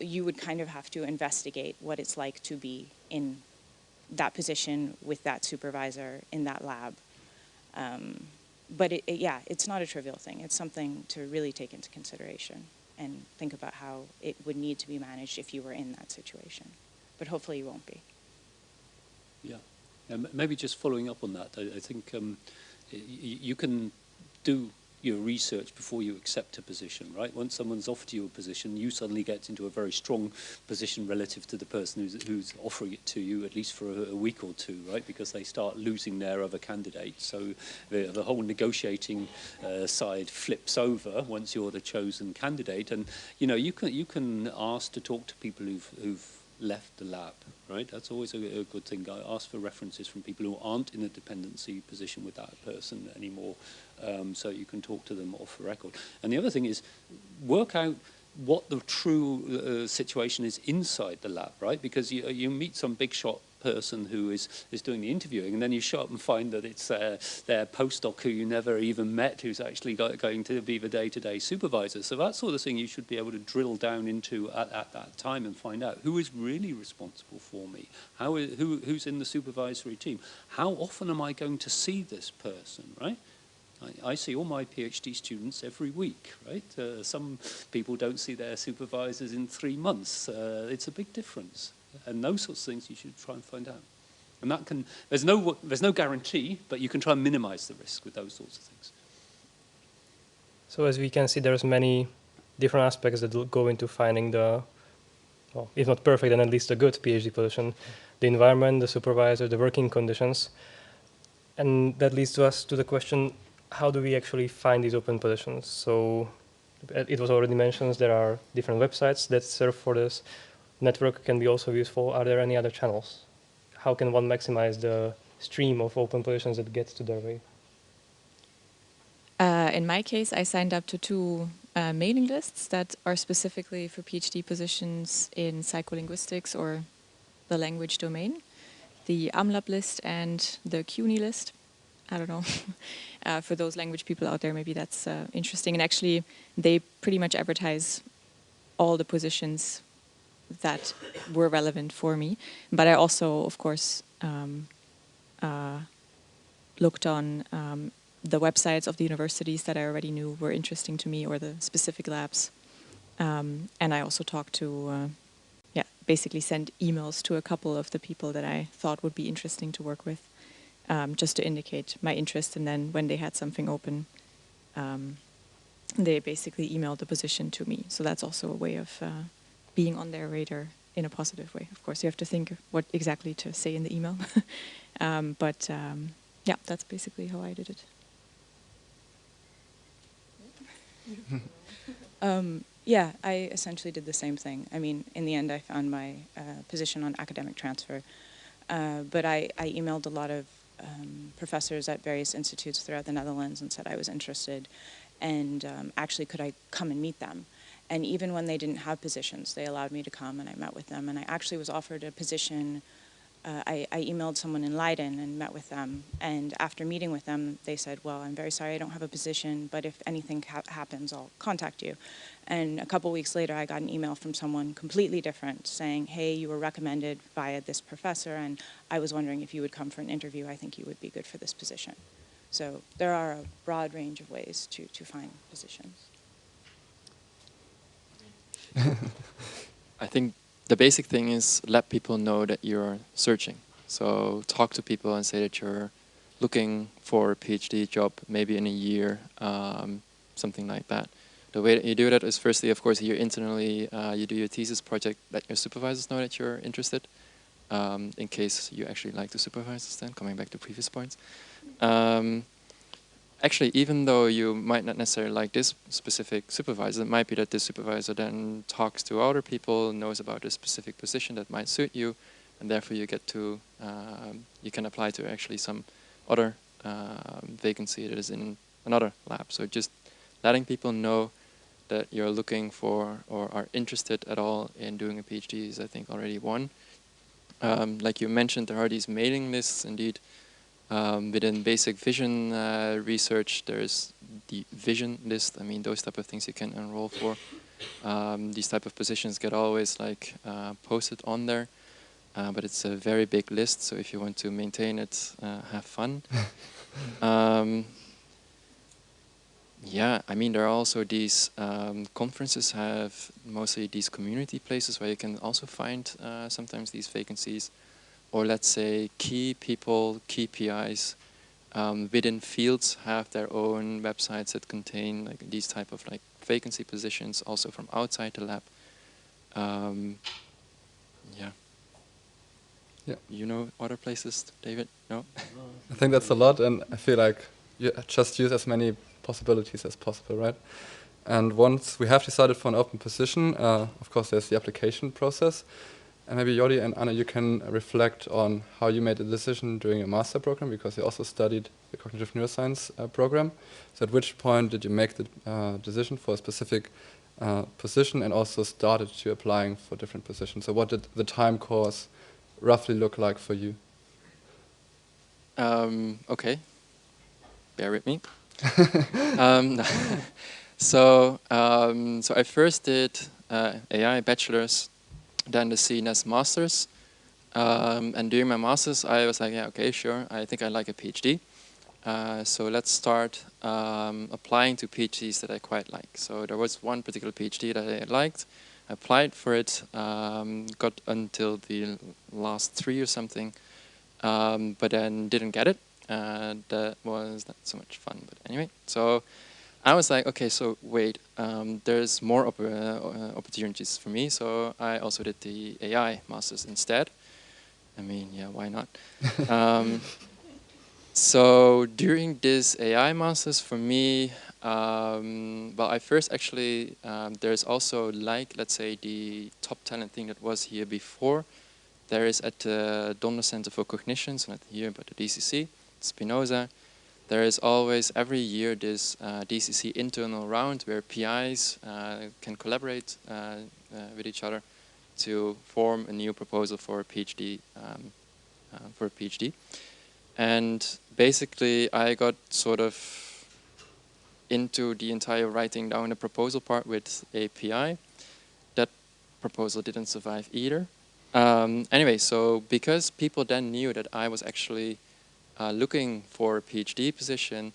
you would kind of have to investigate what it's like to be in that position with that supervisor in that lab. But it's not a trivial thing. It's something to really take into consideration and think about how it would need to be managed if you were in that situation. But hopefully you won't be. Yeah. Maybe just following up on that, I think you can do your research before you accept a position, right? Once someone's offered you a position, you suddenly get into a very strong position relative to the person who's offering it to you, at least for a week or two, right? Because they start losing their other candidates. So the whole negotiating side flips over once you're the chosen candidate. And you can ask to talk to people who've left the lab, right? That's always a good thing. I ask for references from people who aren't in a dependency position with that person anymore, so you can talk to them off the record. And the other thing is, work out what the true situation is inside the lab, right? Because you meet some big shot person who is doing the interviewing, and then you show up and find that it's their postdoc who you never even met, who's actually going to be the day-to-day supervisor. So that sort of thing you should be able to drill down into at that time and find out who is really responsible for me, who's in the supervisory team, how often am I going to see this person, right? I see all my PhD students every week, right? Some people don't see their supervisors in 3 months. It's a big difference. And those sorts of things you should try and find out. And that there's no guarantee, but you can try and minimize the risk with those sorts of things. So as we can see, there's many different aspects that will go into finding the, well, if not perfect, then at least a good PhD position. The environment, the supervisor, the working conditions. And that leads to us to the question, how do we actually find these open positions? So it was already mentioned, there are different websites that serve for this. Network can be also useful. Are there any other channels? How can one maximize the stream of open positions that gets to their way? In my case, I signed up to 2 mailing lists that are specifically for PhD positions in psycholinguistics or the language domain. The AMLab list and the CUNY list. I don't know. For those language people out there, maybe that's interesting. And actually, they pretty much advertise all the positions that were relevant for me. But I also, of course, looked on the websites of the universities that I already knew were interesting to me, or the specific labs. And I also talked to, basically sent emails to a couple of the people that I thought would be interesting to work with, just to indicate my interest. And then when they had something open, they basically emailed the position to me. So that's also a way of being on their radar in a positive way. Of course, you have to think what exactly to say in the email. But that's basically how I did it. I essentially did the same thing. I mean, in the end, I found my position on academic transfer. But I emailed a lot of professors at various institutes throughout the Netherlands and said I was interested. And actually, could I come and meet them? And even when they didn't have positions, they allowed me to come, and I met with them. And I actually was offered a position I emailed someone in Leiden and met with them. And after meeting with them, they said, well, I'm very sorry I don't have a position, but if anything happens, I'll contact you. And a couple weeks later, I got an email from someone completely different saying, hey, you were recommended via this professor, and I was wondering if you would come for an interview. I think you would be good for this position. So there are a broad range of ways to find positions. I think the basic thing is let people know that you're searching. So talk to people and say that you're looking for a PhD job, maybe in a year, something like that. The way that you do that is firstly, of course, here internally, you do your thesis project, let your supervisors know that you're interested, in case you actually like the supervisors then, coming back to previous points. Actually, even though you might not necessarily like this specific supervisor, it might be that this supervisor then talks to other people, knows about a specific position that might suit you, and therefore you get to, you can apply to actually some other vacancy that is in another lab. So just letting people know that you're looking for or are interested at all in doing a PhD is, I think, already one. Like you mentioned, there are these mailing lists, indeed. Within basic vision research, there's the vision list. I mean, those type of things you can enroll for. These type of positions get always like posted on there, but it's a very big list. So if you want to maintain it, have fun. Yeah, I mean, there are also these conferences have mostly these community places where you can also find sometimes these vacancies. Or let's say key people, key PIs within fields have their own websites that contain like these type of like vacancy positions, also from outside the lab. Yeah. Yeah. You know other places, David? No? I think that's a lot, and I feel like you just use as many possibilities as possible, right? And once we have decided for an open position, of course, there's the application process. And maybe Jordi and Anna, you can reflect on how you made the decision during your master program, because you also studied the cognitive neuroscience program. So at which point did you make the decision for a specific position and also started to applying for different positions? So what did the time course roughly look like for you? Okay. Bear with me. um, so I first did AI bachelor's, then the CNS masters. And during my masters, I was like, yeah, okay, sure. I think I like a PhD. So let's start applying to PhDs that I quite like. So there was one particular PhD that I liked. I applied for it, got until the last 3 or something, but then didn't get it. That was not so much fun, but anyway. So I was like, okay, so wait, there's more opportunities for me. So I also did the AI masters instead. I mean, yeah, why not? So during this AI masters for me, well, I first actually, there's also like, let's say the top talent thing that was here before. There is at the Donner Center for Cognition, so not here, but the DCC, Spinoza. There is always, every year, this DCC internal round where PIs can collaborate with each other to form a new proposal for a PhD. And basically, I got sort of into the entire writing down the proposal part with API. That proposal didn't survive either. Anyway, so because people then knew that I was actually looking for a PhD position,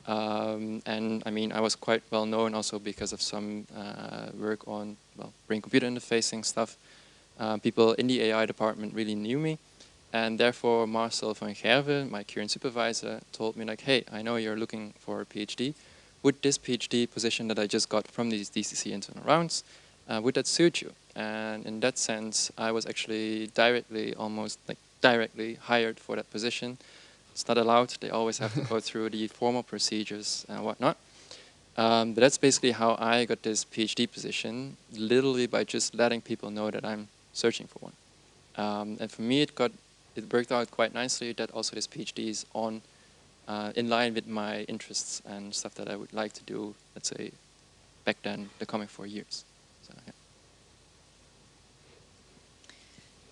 and I mean, I was quite well known also because of some work on, well, brain-computer interfacing stuff. People in the AI department really knew me. And therefore, Marcel van Gerven, my current supervisor, told me like, hey, I know you're looking for a PhD. Would this PhD position that I just got from these DCC internal rounds, would that suit you? And in that sense, I was actually almost directly hired for that position. It's not allowed. They always have to go through the formal procedures and whatnot. But that's basically how I got this PhD position, literally by just letting people know that I'm searching for one. And for me, it worked out quite nicely that also this PhD is in line with my interests and stuff that I would like to do, let's say, back then, the coming 4 years. So, yeah.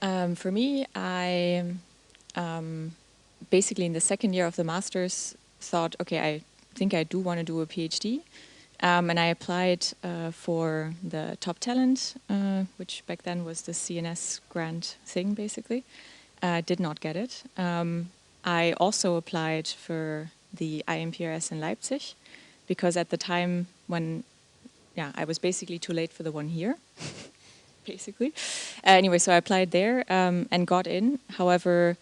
For me, I basically in the second year of the master's thought, okay, I think I do want to do a PhD. And I applied for the Top Talent, which back then was the CNS grant thing, basically. Did not get it. I also applied for the IMPRS in Leipzig, because at the time when, yeah, I was basically too late for the one here, basically. Anyway, so I applied there and got in. However,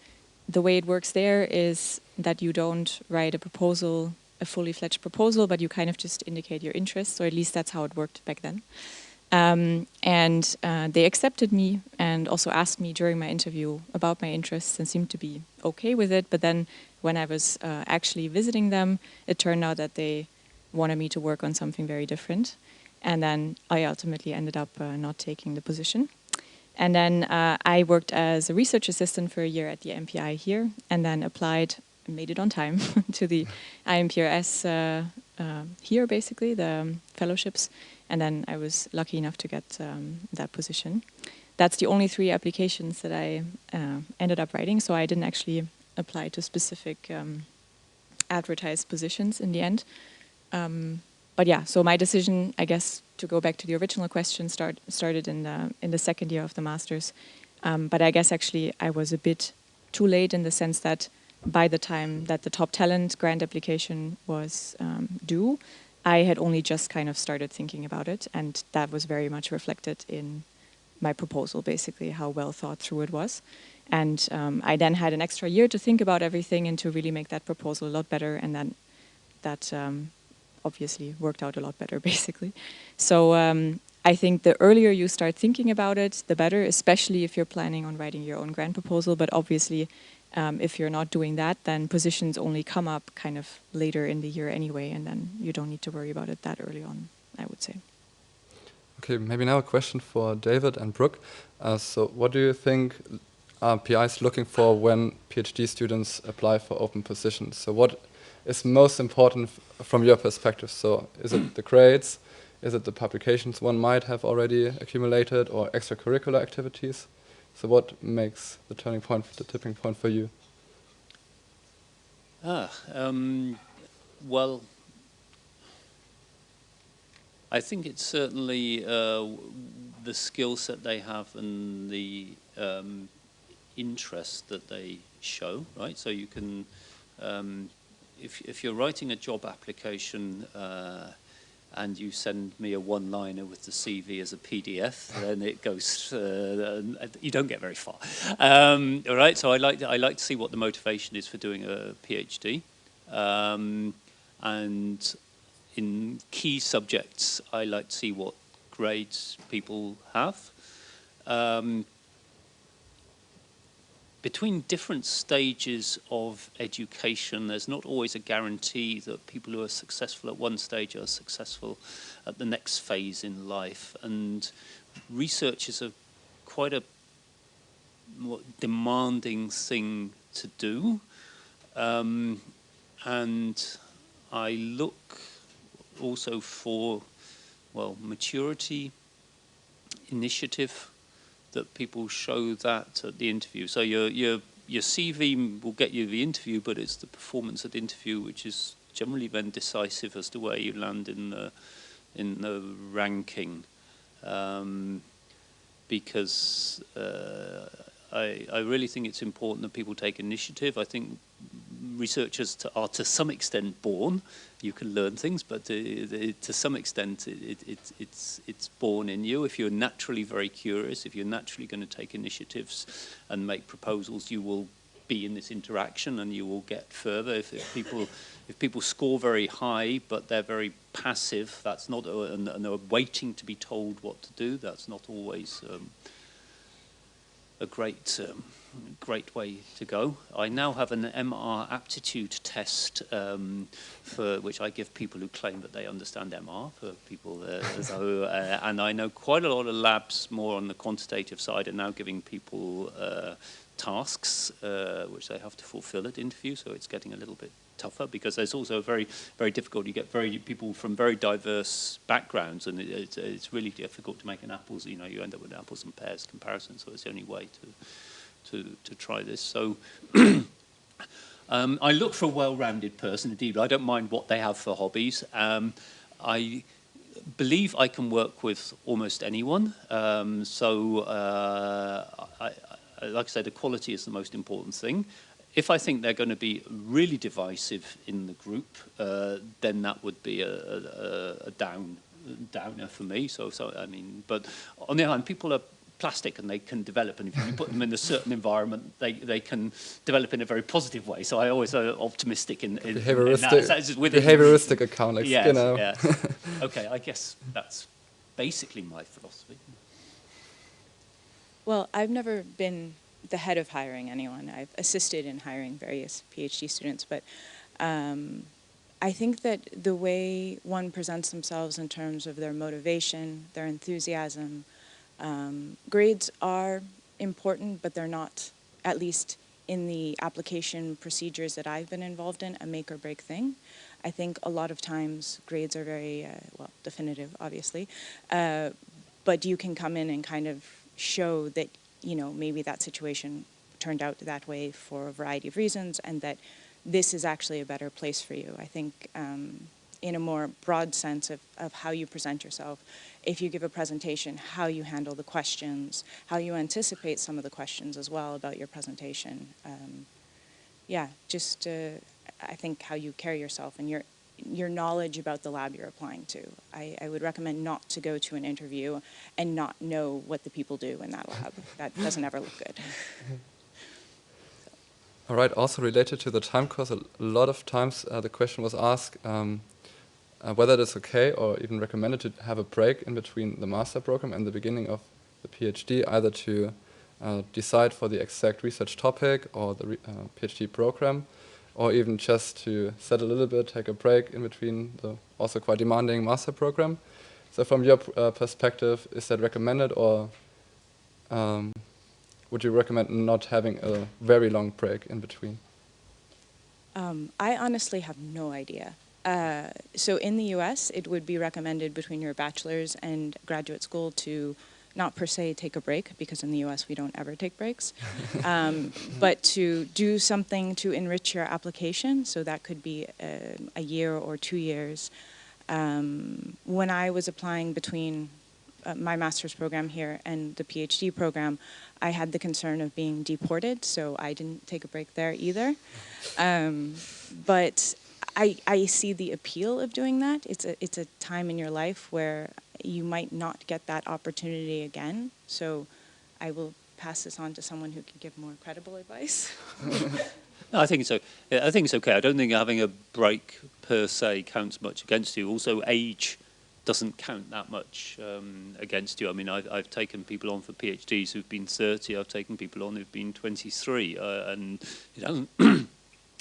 the way it works there is that you don't write a proposal, a fully fledged proposal, but you kind of just indicate your interest, or at least that's how it worked back then. And they accepted me and also asked me during my interview about my interests and seemed to be okay with it. But then when I was actually visiting them, it turned out that they wanted me to work on something very different. And then I ultimately ended up not taking the position. And then I worked as a research assistant for a year at the MPI here, and then applied, made it on time, to the IMPRS here, basically, the fellowships. And then I was lucky enough to get that position. That's the only 3 applications that I ended up writing, so I didn't actually apply to specific advertised positions in the end. But yeah, so my decision, I guess, to go back to the original question, started in the second year of the master's. But I guess actually I was a bit too late in the sense that by the time that the Top Talent grant application was due, I had only just kind of started thinking about it, and that was very much reflected in my proposal, basically, how well thought through it was. And I then had an extra year to think about everything and to really make that proposal a lot better, and then that obviously worked out a lot better, basically. So I think the earlier you start thinking about it, the better, especially if you're planning on writing your own grant proposal. But obviously, if you're not doing that, then positions only come up kind of later in the year anyway, and then you don't need to worry about it that early on, I would say. Okay, maybe now a question for David and Brooke. So what do you think are PIs looking for when PhD students apply for open positions? So what is most important from your perspective? So is it the grades? Is it the publications one might have already accumulated, or extracurricular activities? So what makes the turning point, the tipping point for you? Well, I think it's certainly the skill set they have and the interest that they show, right? So you can, if you're writing a job application and you send me a one-liner with the CV as a PDF, then it goes. You don't get very far. All right. So I like to see what the motivation is for doing a PhD, and in key subjects, I like to see what grades people have. Between different stages of education, there's not always a guarantee that people who are successful at one stage are successful at the next phase in life. And research is quite a demanding thing to do. And I look also for, well, maturity, initiative, that people show that at the interview. So your CV will get you the interview, but it's the performance at the interview which is generally then decisive as to where you land in the ranking. Because I really think it's important that people take initiative. I think researchers are to some extent born. You can learn things, but to some extent it's born in you. If you're naturally very curious, if you're naturally going to take initiatives and make proposals, you will be in this interaction and you will get further. If people score very high but they're very passive, that's not, and they're waiting to be told what to do, that's not always a great great way to go. I now have an MR aptitude test for which I give people who claim that they understand MR, for people and I know quite a lot of labs more on the quantitative side are now giving people tasks which they have to fulfill at interview, so it's getting a little bit tougher because there's also very, very difficult. You get people from very diverse backgrounds, and it's really difficult to make an apples. You end up with an apples and pears comparison. So it's the only way to try this. So I look for a well-rounded person indeed. But I don't mind what they have for hobbies. I believe I can work with almost anyone. Like I said, the quality is the most important thing. If I think they're going to be really divisive in the group, then that would be a downer for me. So I mean, but on the other hand, people are plastic and they can develop, and if you put them in a certain environment, they can develop in a very positive way. So I always are optimistic in behavioristic account, like yes, Skinner. Yes. Okay, I guess that's basically my philosophy. Well, I've never been the head of hiring anyone. I've assisted in hiring various PhD students, but I think that the way one presents themselves in terms of their motivation, their enthusiasm, grades are important, but they're not, at least in the application procedures that I've been involved in, a make or break thing. I think a lot of times grades are very, definitive, obviously, but you can come in and kind of show that, maybe that situation turned out that way for a variety of reasons, and that this is actually a better place for you. I think in a more broad sense of how you present yourself, if you give a presentation, how you handle the questions, how you anticipate some of the questions as well about your presentation. I think how you carry yourself and your knowledge about the lab you're applying to. I would recommend not to go to an interview and not know what the people do in that lab. That doesn't ever look good. All right, also related to the time course, a lot of times the question was asked whether it's okay or even recommended to have a break in between the master program and the beginning of the PhD, either to decide for the exact research topic or the PhD program, or even just to set a little bit, take a break in between the also quite demanding master program. So from your perspective, is that recommended, or would you recommend not having a very long break in between? I honestly have no idea. So in the US, it would be recommended between your bachelor's and graduate school to not per se take a break, because in the US we don't ever take breaks, but to do something to enrich your application. So that could be a year or 2 years. When I was applying between my master's program here and the PhD program, I had the concern of being deported, so I didn't take a break there either. But I see the appeal of doing that. It's a time in your life where you might not get that opportunity again. So I will pass this on to someone who can give more credible advice. No, I think it's okay. I don't think having a break per se counts much against you. Also, age doesn't count that much against you. I mean, I've taken people on for PhDs who've been 30. I've taken people on who've been 23, and it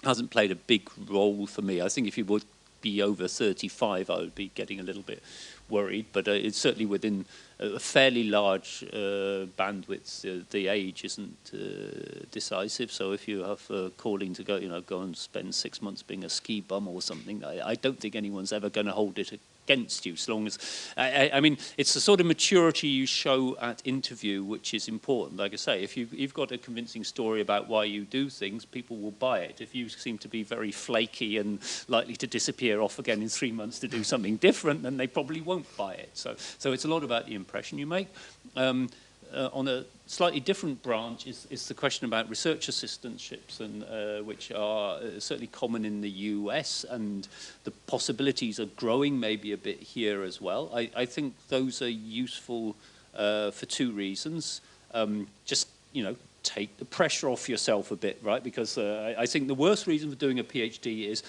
hasn't played a big role for me. I think if you would be over 35, I would be getting a little bit worried, but it's certainly within a fairly large bandwidth. The age isn't decisive. So if you have a calling to go and spend 6 months being a ski bum or something, I don't think anyone's ever going to hold it against you, as long as I mean, it's the sort of maturity you show at interview which is important. Like I say, if you've got a convincing story about why you do things, people will buy it. If you seem to be very flaky and likely to disappear off again in 3 months to do something different, then they probably won't buy it. So it's a lot about the impression you make. On a slightly different branch is the question about research assistantships, and which are certainly common in the US, and the possibilities are growing maybe a bit here as well. I think those are useful for 2 reasons. Just, take the pressure off yourself a bit, right? Because I think the worst reason for doing a PhD is,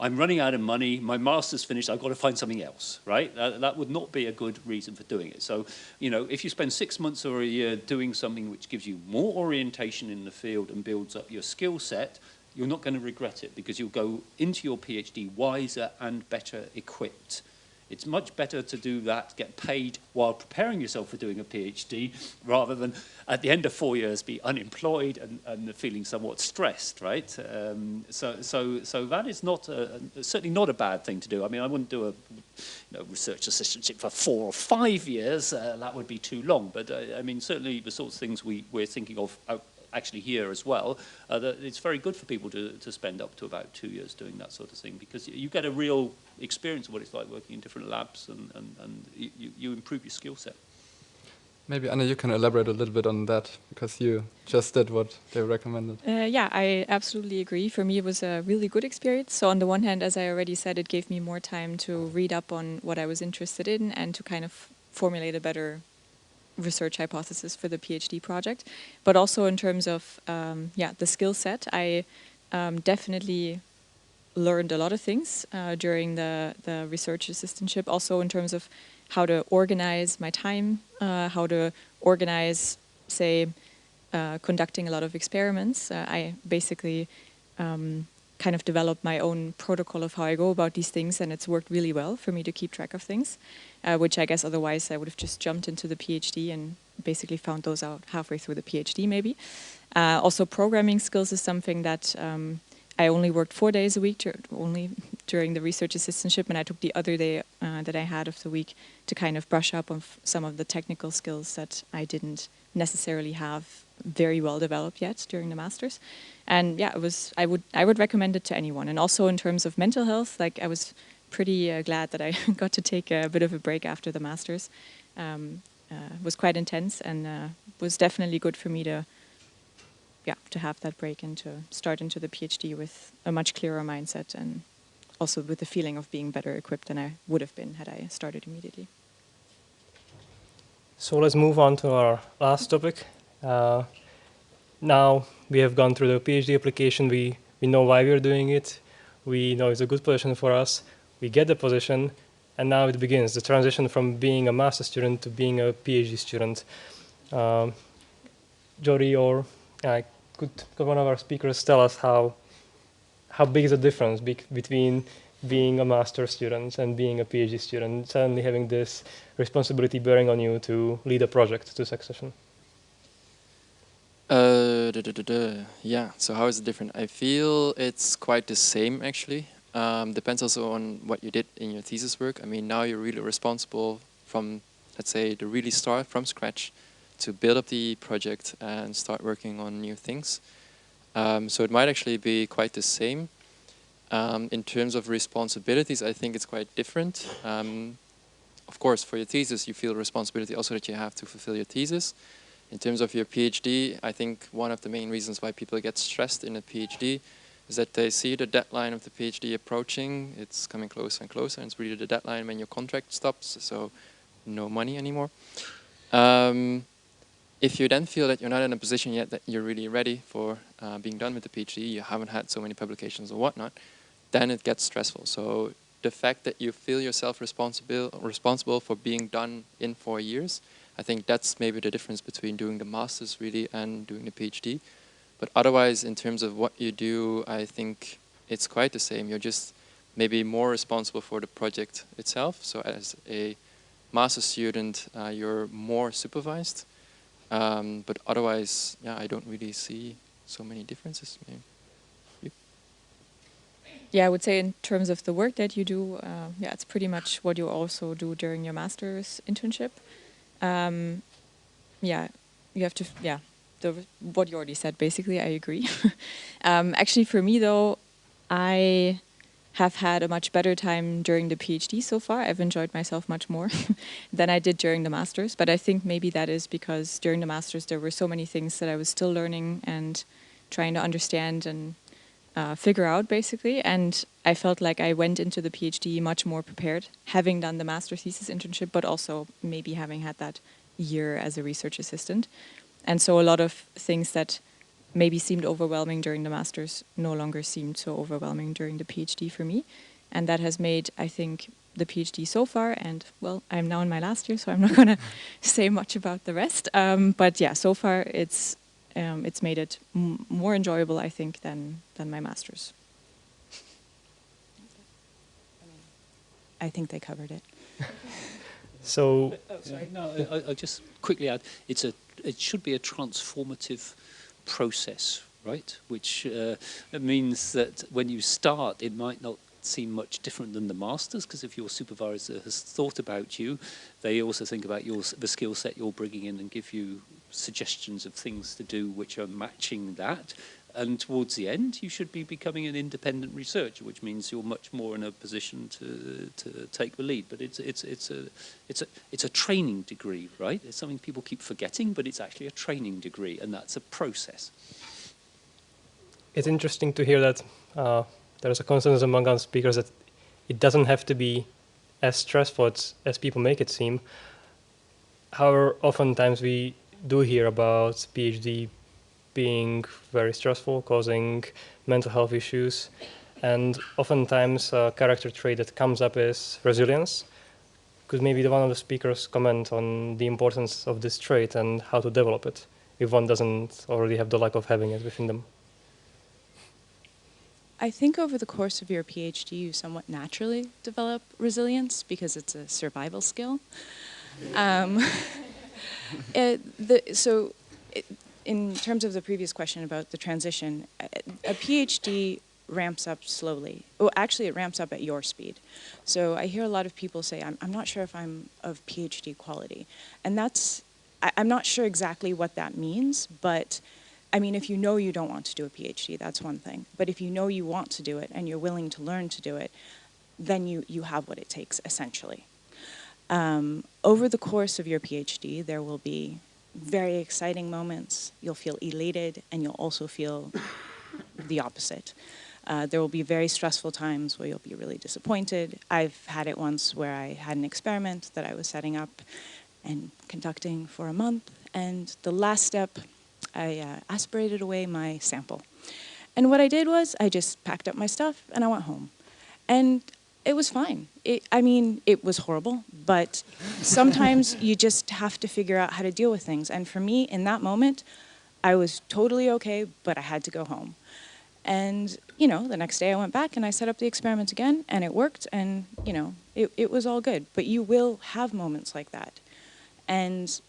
I'm running out of money, my master's finished, I've got to find something else, right? That would not be a good reason for doing it. So, you know, if you spend 6 months or a year doing something which gives you more orientation in the field and builds up your skill set, you're not going to regret it because you'll go into your PhD wiser and better equipped. It's much better to do that, get paid while preparing yourself for doing a PhD, rather than at the end of 4 years be unemployed and feeling somewhat stressed, right? So that is not certainly not a bad thing to do. I mean, I wouldn't do a research assistantship for 4 or 5 years. That would be too long. But I mean, certainly the sorts of things we're thinking of actually here as well, that it's very good for people to spend up to about 2 years doing that sort of thing, because you get a real experience of what it's like working in different labs, and you improve your skill set. Maybe, Anna, you can elaborate a little bit on that, because you just did what they recommended. Yeah, I absolutely agree. For me, it was a really good experience. So on the one hand, as I already said, it gave me more time to read up on what I was interested in and to kind of formulate a better research hypothesis for the PhD project. But also in terms of the skill set, I definitely learned a lot of things during the research assistantship, also in terms of how to organize my time, how to organize, say, conducting a lot of experiments. I basically kind of developed my own protocol of how I go about these things, and it's worked really well for me to keep track of things, which I guess otherwise I would have just jumped into the PhD and basically found those out halfway through the PhD maybe. Also, programming skills is something that I only worked 4 days a week, only during the research assistantship, and I took the other day that I had of the week to kind of brush up on some of the technical skills that I didn't necessarily have very well developed yet during the masters. And yeah, it was. I would recommend it to anyone. And also in terms of mental health, like I was pretty glad that I got to take a bit of a break after the masters. It was quite intense, and was definitely good for me to have that break and to start into the PhD with a much clearer mindset, and also with the feeling of being better equipped than I would have been had I started immediately. So let's move on to our last topic. Now we have gone through the PhD application. We know why we're doing it. We know it's a good position for us. We get the position, and now it begins the transition from being a master student to being a PhD student. Jody, or could one of our speakers tell us how big is the difference between being a master student and being a PhD student, suddenly having this responsibility bearing on you to lead a project to succession? Yeah, so how is it different? I feel it's quite the same, actually. Depends also on what you did in your thesis work. I mean, now you're really responsible from, let's say, the really start from scratch to build up the project and start working on new things. So it might actually be quite the same. In terms of responsibilities, I think it's quite different. Of course, for your thesis, you feel responsibility also that you have to fulfill your thesis. In terms of your PhD, I think one of the main reasons why people get stressed in a PhD is that they see the deadline of the PhD approaching. It's coming closer and closer, and it's really the deadline when your contract stops, so no money anymore. If you then feel that you're not in a position yet that you're really ready for being done with the PhD, you haven't had so many publications or whatnot, then it gets stressful. So the fact that you feel yourself responsible for being done in 4 years, I think that's maybe the difference between doing the masters really and doing the PhD. But otherwise, in terms of what you do, I think it's quite the same. You're just maybe more responsible for the project itself. So as a master student, you're more supervised. But otherwise, yeah, I don't really see so many differences. Maybe. Yeah, I would say in terms of the work that you do, it's pretty much what you also do during your master's internship. You have to, what you already said, basically, I agree. Actually, for me, though, I have had a much better time during the PhD so far. I've enjoyed myself much more than I did during the masters. But I think maybe that is because during the masters, there were so many things that I was still learning and trying to understand and figure out, basically. And I felt like I went into the PhD much more prepared, having done the master thesis internship, but also maybe having had that year as a research assistant. And so a lot of things that maybe seemed overwhelming during the master's no longer seemed so overwhelming during the PhD for me. And that has made, I think, the PhD so far, and well, I'm now in my last year, so I'm not going to say much about the rest. But yeah, so far it's made it more enjoyable, I think, than my master's. I think they covered it. So, Oh, sorry. No, I just quickly add, it should be a transformative process, right? Which means that when you start, it might not seem much different than the masters, because if your supervisor has thought about you, they also think about the skill set you're bringing in and give you suggestions of things to do which are matching that. And towards the end, you should be becoming an independent researcher, which means you're much more in a position to take the lead. But it's a training degree, right? It's something people keep forgetting, but it's actually a training degree, and that's a process. it's interesting to hear that there's a consensus among our speakers that it doesn't have to be as stressful as people make it seem. However, oftentimes we do hear about PhD being very stressful, causing mental health issues, and oftentimes a character trait that comes up is resilience. Could maybe one of the speakers comment on the importance of this trait and how to develop it if one doesn't already have the lack of having it within them? I think over the course of your PhD, you somewhat naturally develop resilience because it's a survival skill. In terms of the previous question about the transition, a PhD ramps up slowly. Well, actually, it ramps up at your speed. So I hear a lot of people say, I'm not sure if I'm of PhD quality. And I'm not sure exactly what that means, but I mean, if you know you don't want to do a PhD, that's one thing. But if you know you want to do it and you're willing to learn to do it, then you have what it takes, essentially. Over the course of your PhD, there will be very exciting moments. You'll feel elated, and you'll also feel the opposite. There will be very stressful times where you'll be really disappointed. I've had it once where I had an experiment that I was setting up and conducting for a month, and the last step, I aspirated away my sample. And what I did was I just packed up my stuff and I went home. And it was fine. It was horrible, but sometimes you just have to figure out how to deal with things. And for me, in that moment, I was totally okay, but I had to go home. And, the next day I went back and I set up the experiment again, and it worked, and, it was all good. But you will have moments like that. And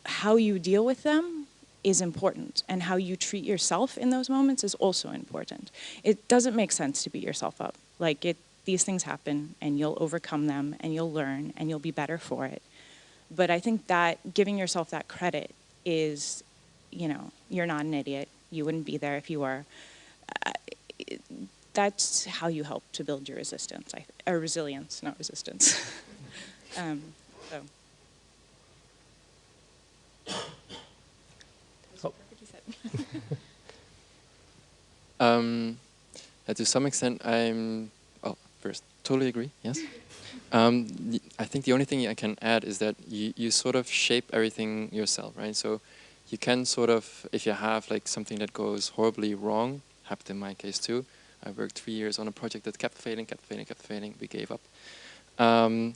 how you deal with them is important, and how you treat yourself in those moments is also important. It doesn't make sense to beat yourself up. These things happen, and you'll overcome them, and you'll learn, and you'll be better for it. But I think that giving yourself that credit is, you're not an idiot. You wouldn't be there if you were. That's how you help to build your resilience, not resistance. So. To some extent, first, totally agree, yes. I think the only thing I can add is that you sort of shape everything yourself, right? So you can sort of, if you have like something that goes horribly wrong, happened in my case too. I worked 3 years on a project that kept failing. We gave up.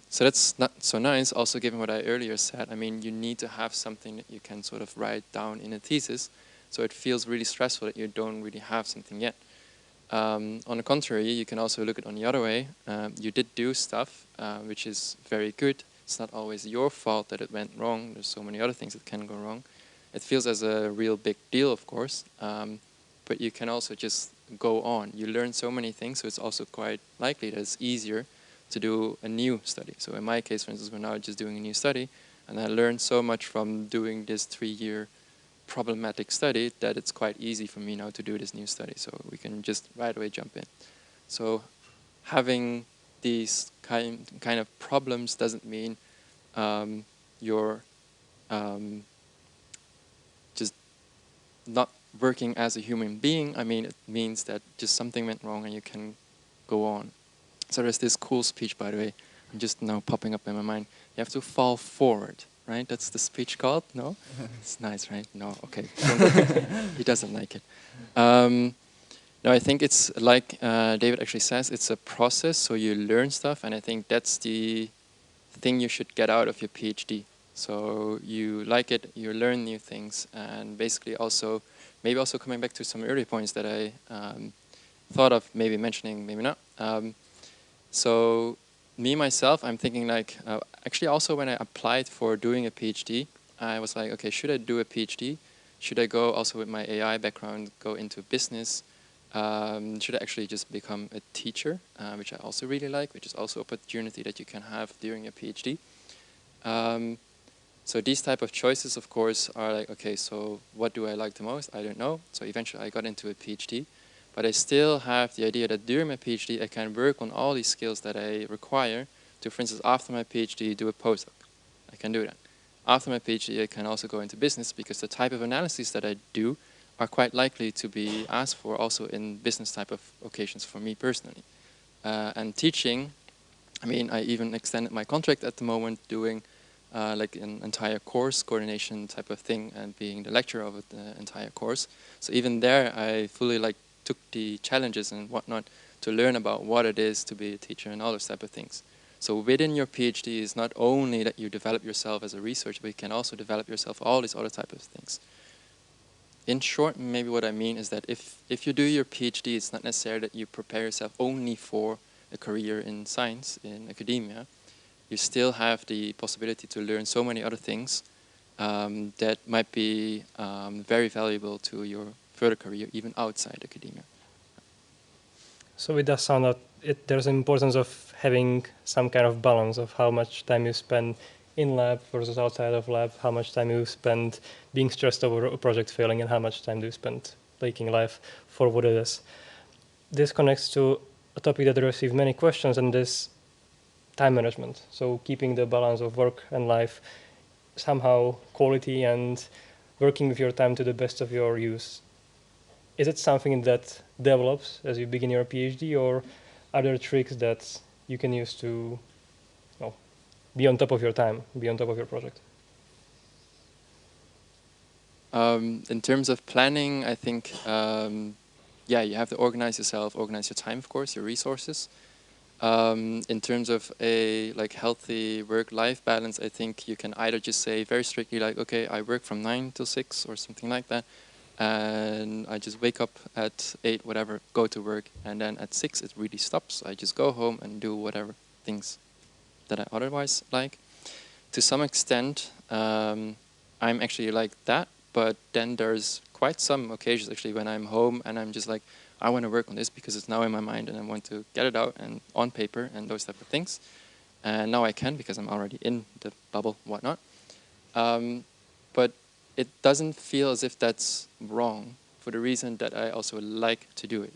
So that's not so nice. Also, given what I earlier said, I mean, you need to have something that you can sort of write down in a thesis. So it feels really stressful that you don't really have something yet. On the contrary, you can also look at it on the other way. You did do stuff, which is very good. It's not always your fault that it went wrong. There's so many other things that can go wrong. It feels as a real big deal, of course. But you can also just go on. You learn so many things, so it's also quite likely that it's easier to do a new study. So in my case, for instance, we're now just doing a new study, and I learned so much from doing this 3-year problematic study that it's quite easy for me now to do this new study. So we can just right away jump in. So having these kind of problems doesn't mean you're just not working as a human being. I mean, it means that just something went wrong and you can go on. So there's this cool speech, by the way, just now popping up in my mind. You have to fall forward. right? That's the speech called. No, it's nice, right? No, okay. He doesn't like it. No, I think it's like David actually says, it's a process. So you learn stuff, and I think that's the thing you should get out of your PhD. So you like it, you learn new things, and basically also, maybe also coming back to some earlier points that I thought of maybe mentioning, maybe not. So me, myself, I'm thinking like, actually also when I applied for doing a PhD, I was like, okay, should I do a PhD? Should I go also with my AI background, go into business? Should I actually just become a teacher, which I also really like, which is also an opportunity that you can have during your PhD. So these type of choices, of course, are like, okay, so what do I like the most? I don't know. So eventually I got into a PhD, but I still have the idea that during my PhD, I can work on all these skills that I require to, for instance, after my PhD, do a postdoc. I can do that. After my PhD, I can also go into business because the type of analyses that I do are quite likely to be asked for also in business type of occasions for me personally. And teaching, I mean, I even extended my contract at the moment doing like an entire course coordination type of thing and being the lecturer of the entire course. So even there, I fully like took the challenges and whatnot to learn about what it is to be a teacher and all those type of things. So within your PhD is not only that you develop yourself as a researcher, but you can also develop yourself all these other type of things. In short, maybe what I mean is that if you do your PhD, it's not necessary that you prepare yourself only for a career in science, in academia. You still have the possibility to learn so many other things that might be very valuable to your further career, even outside academia. So it does sound that there's an importance of having some kind of balance of how much time you spend in lab versus outside of lab, how much time you spend being stressed over a project failing, and how much time do you spend taking life for what it is. This connects to a topic that I received many questions, and this time management. So keeping the balance of work and life, somehow quality and working with your time to the best of your use. Is it something that develops as you begin your PhD, or are there tricks that you can use to be on top of your time, be on top of your project? In terms of planning, I think, yeah, you have to organize yourself, organize your time, of course, your resources. In terms of a like healthy work-life balance, I think you can either just say very strictly like, okay, I work from 9 till 6 or something like that, and I just wake up at 8, whatever, go to work, and then at 6 it really stops. I just go home and do whatever things that I otherwise like. To some extent, I'm actually like that, but then there's quite some occasions actually when I'm home and I'm just like, I want to work on this because it's now in my mind and I want to get it out and on paper and those type of things. And now I can because I'm already in the bubble, whatnot. But it doesn't feel as if that's wrong for the reason that I also like to do it.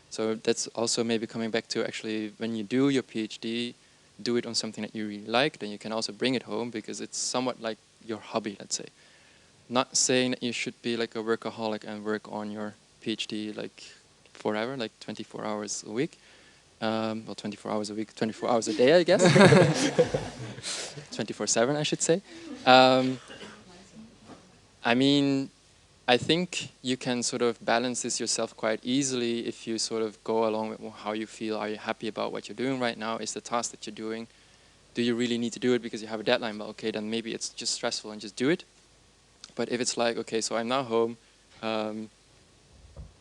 So that's also maybe coming back to actually when you do your PhD, do it on something that you really like, then you can also bring it home because it's somewhat like your hobby, let's say. Not saying that you should be like a workaholic and work on your PhD like forever, like 24 hours a week. Well, 24 hours a week, 24 hours a day, I guess. 24/7, I should say. I mean, I think you can sort of balance this yourself quite easily if you sort of go along with how you feel. Are you happy about what you're doing right now? Is the task that you're doing, do you really need to do it because you have a deadline? Well, okay, then maybe it's just stressful and just do it. But if it's like, okay, so I'm now home,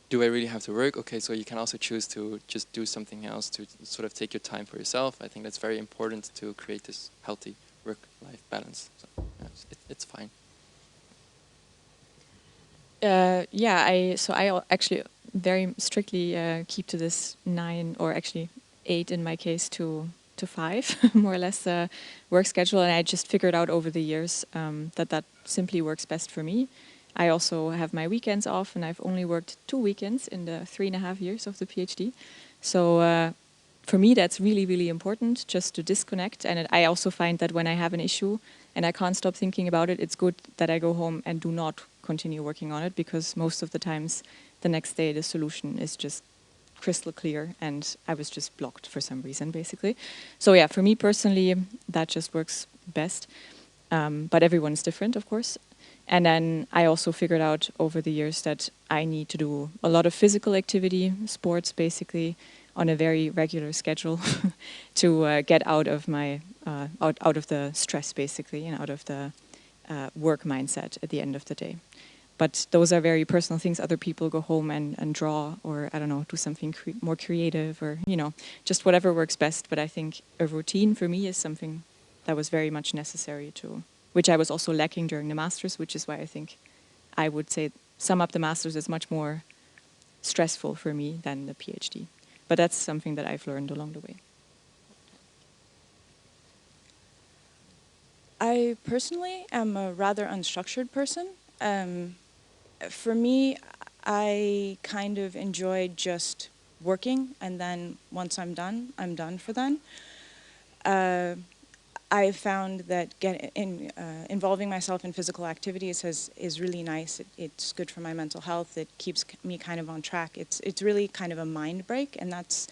do I really have to work? Okay, so you can also choose to just do something else to sort of take your time for yourself. I think that's very important to create this healthy work-life balance. So yeah, it's fine. Yeah, I actually very strictly keep to this 9 or actually 8 in my case to 5 more or less work schedule, and I just figured out over the years that simply works best for me. I also have my weekends off, and I've only worked 2 weekends in the 3.5 years of the PhD. So for me, that's really, really important, just to disconnect. And I also find that when I have an issue and I can't stop thinking about it, it's good that I go home and do not continue working on it, because most of the times the next day the solution is just crystal clear and I was just blocked for some reason, basically. So yeah, for me personally, that just works best. But everyone's different, of course. And then I also figured out over the years that I need to do a lot of physical activity, sports basically, on a very regular schedule to get out of my out of the stress basically and out of the work mindset at the end of the day. But those are very personal things. Other people go home and draw, or I don't know, do something more creative, or just whatever works best. But I think a routine for me is something that was very much necessary to, which I was also lacking during the masters, which is why I think I would say sum up the masters as much more stressful for me than the PhD. But that's something that I've learned along the way. I personally am a rather unstructured person. For me, I kind of enjoy just working, and then once I'm done for then. I found that involving myself in physical activities is really nice. It's good for my mental health. It keeps me kind of on track. It's really kind of a mind break, and that's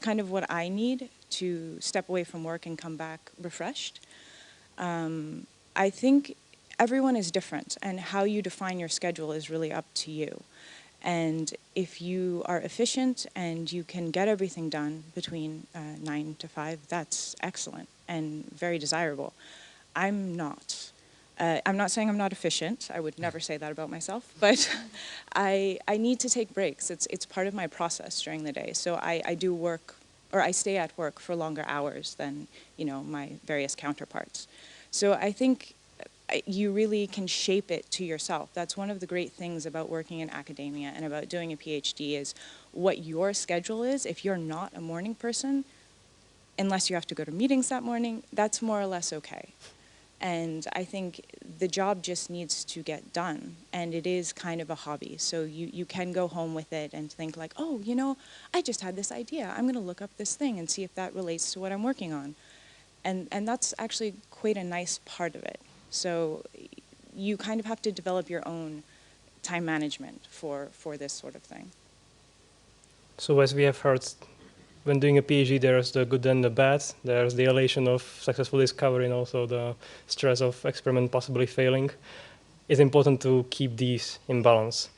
kind of what I need to step away from work and come back refreshed. I think everyone is different, and how you define your schedule is really up to you. And if you are efficient and you can get everything done between 9 to 5, that's excellent and very desirable. I'm not. I'm not saying I'm not efficient. I would never say that about myself. But I need to take breaks. It's part of my process during the day. So I do work, or I stay at work for longer hours than my various counterparts. So I think you really can shape it to yourself. That's one of the great things about working in academia and about doing a PhD is what your schedule is. If you're not a morning person, unless you have to go to meetings that morning, that's more or less okay. And I think the job just needs to get done, and it is kind of a hobby. So you can go home with it and think like, oh, I just had this idea. I'm going to look up this thing and see if that relates to what I'm working on. And that's actually quite a nice part of it. So you kind of have to develop your own time management for this sort of thing. So as we have heard, when doing a PhD, there's the good and the bad. There's the elation of successful discovery and also the stress of experiment possibly failing. It's important to keep these in balance.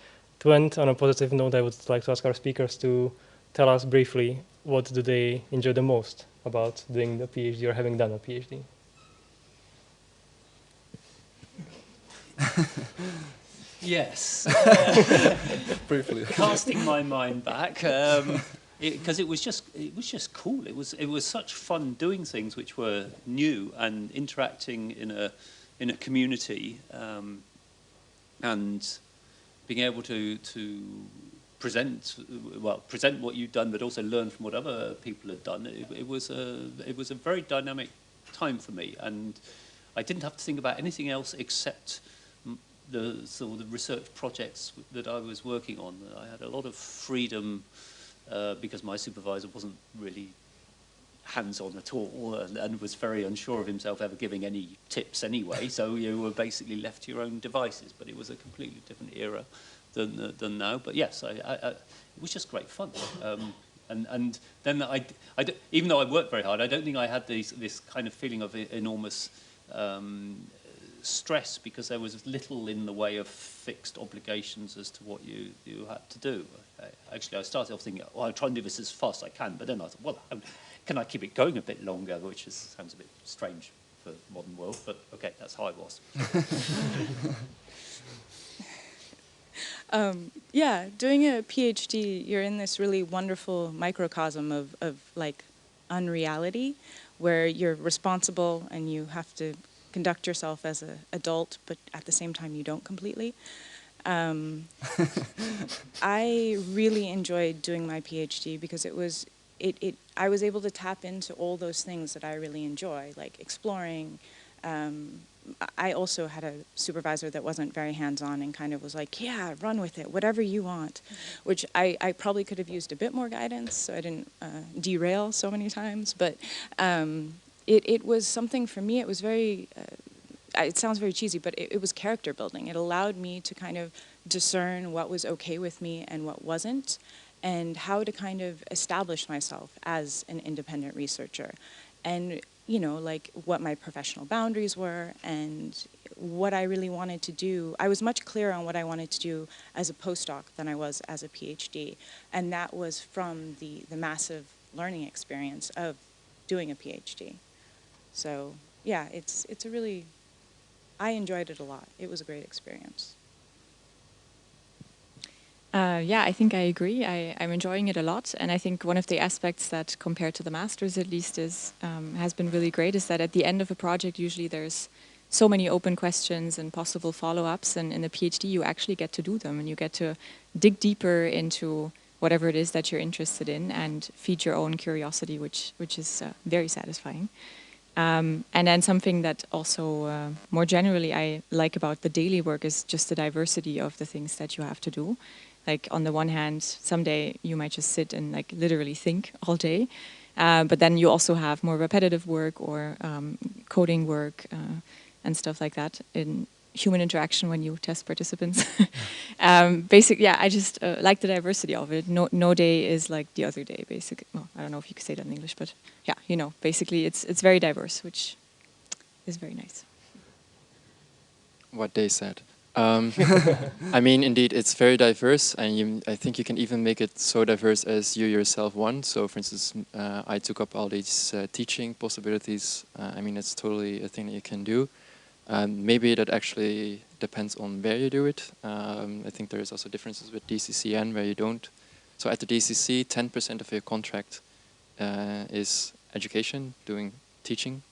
To end on a positive note, I would like to ask our speakers to tell us briefly what do they enjoy the most about doing the PhD or having done a PhD. Yes. Briefly. Casting my mind back, because it was just cool. It was such fun doing things which were new and interacting in a community, and being able to present what you'd done, but also learn from what other people had done. It was a very dynamic time for me, and I didn't have to think about anything else except the research projects that I was working on. I had a lot of freedom because my supervisor wasn't really hands-on at all and was very unsure of himself ever giving any tips anyway. So you were basically left to your own devices. But it was a completely different era than now. But yes, it was just great fun. And then even though I worked very hard, I don't think I had this kind of feeling of enormous stress, because there was little in the way of fixed obligations as to what you had to do. Actually, I started off thinking, well, I'll try and do this as fast as I can, but then I thought, well, can I keep it going a bit longer, which sounds a bit strange for the modern world, but okay, that's how it was. Yeah, doing a PhD, you're in this really wonderful microcosm of like unreality, where you're responsible and you have to conduct yourself as an adult, but at the same time you don't completely. I really enjoyed doing my PhD because I was able to tap into all those things that I really enjoy, like exploring. I also had a supervisor that wasn't very hands-on and kind of was like, yeah, run with it, whatever you want, which I probably could have used a bit more guidance so I didn't derail so many times. But it was something for me, it was very, it sounds very cheesy, but it was character building. It allowed me to kind of discern what was okay with me and what wasn't, and how to kind of establish myself as an independent researcher. And you know, like what my professional boundaries were and what I really wanted to do. I was much clearer on what I wanted to do as a postdoc than I was as a PhD. And that was from the massive learning experience of doing a PhD. So yeah, it's a really, I enjoyed it a lot. It was a great experience. Yeah, I think I agree. I'm enjoying it a lot, and I think one of the aspects that, compared to the masters at least, is has been really great is that at the end of a project, usually there's so many open questions and possible follow-ups, and in the PhD you actually get to do them, and you get to dig deeper into whatever it is that you're interested in and feed your own curiosity, which is very satisfying. And then something that also more generally I like about the daily work is just the diversity of the things that you have to do. Like on the one hand, someday you might just sit and like literally think all day, but then you also have more repetitive work or coding work and stuff like that in human interaction when you test participants. Basically, yeah, I just like the diversity of it. No day is like the other day, basically. Well, I don't know if you could say that in English, but yeah, you know, basically it's very diverse, which is very nice. What they said. I mean, indeed, it's very diverse, and I think you can even make it so diverse as you yourself want. So, for instance, I took up all these teaching possibilities. I mean, it's totally a thing that you can do. Maybe that actually depends on where you do it. I think there is also differences with DCCN where you don't. So at the DCC, 10% of your contract is education, doing teaching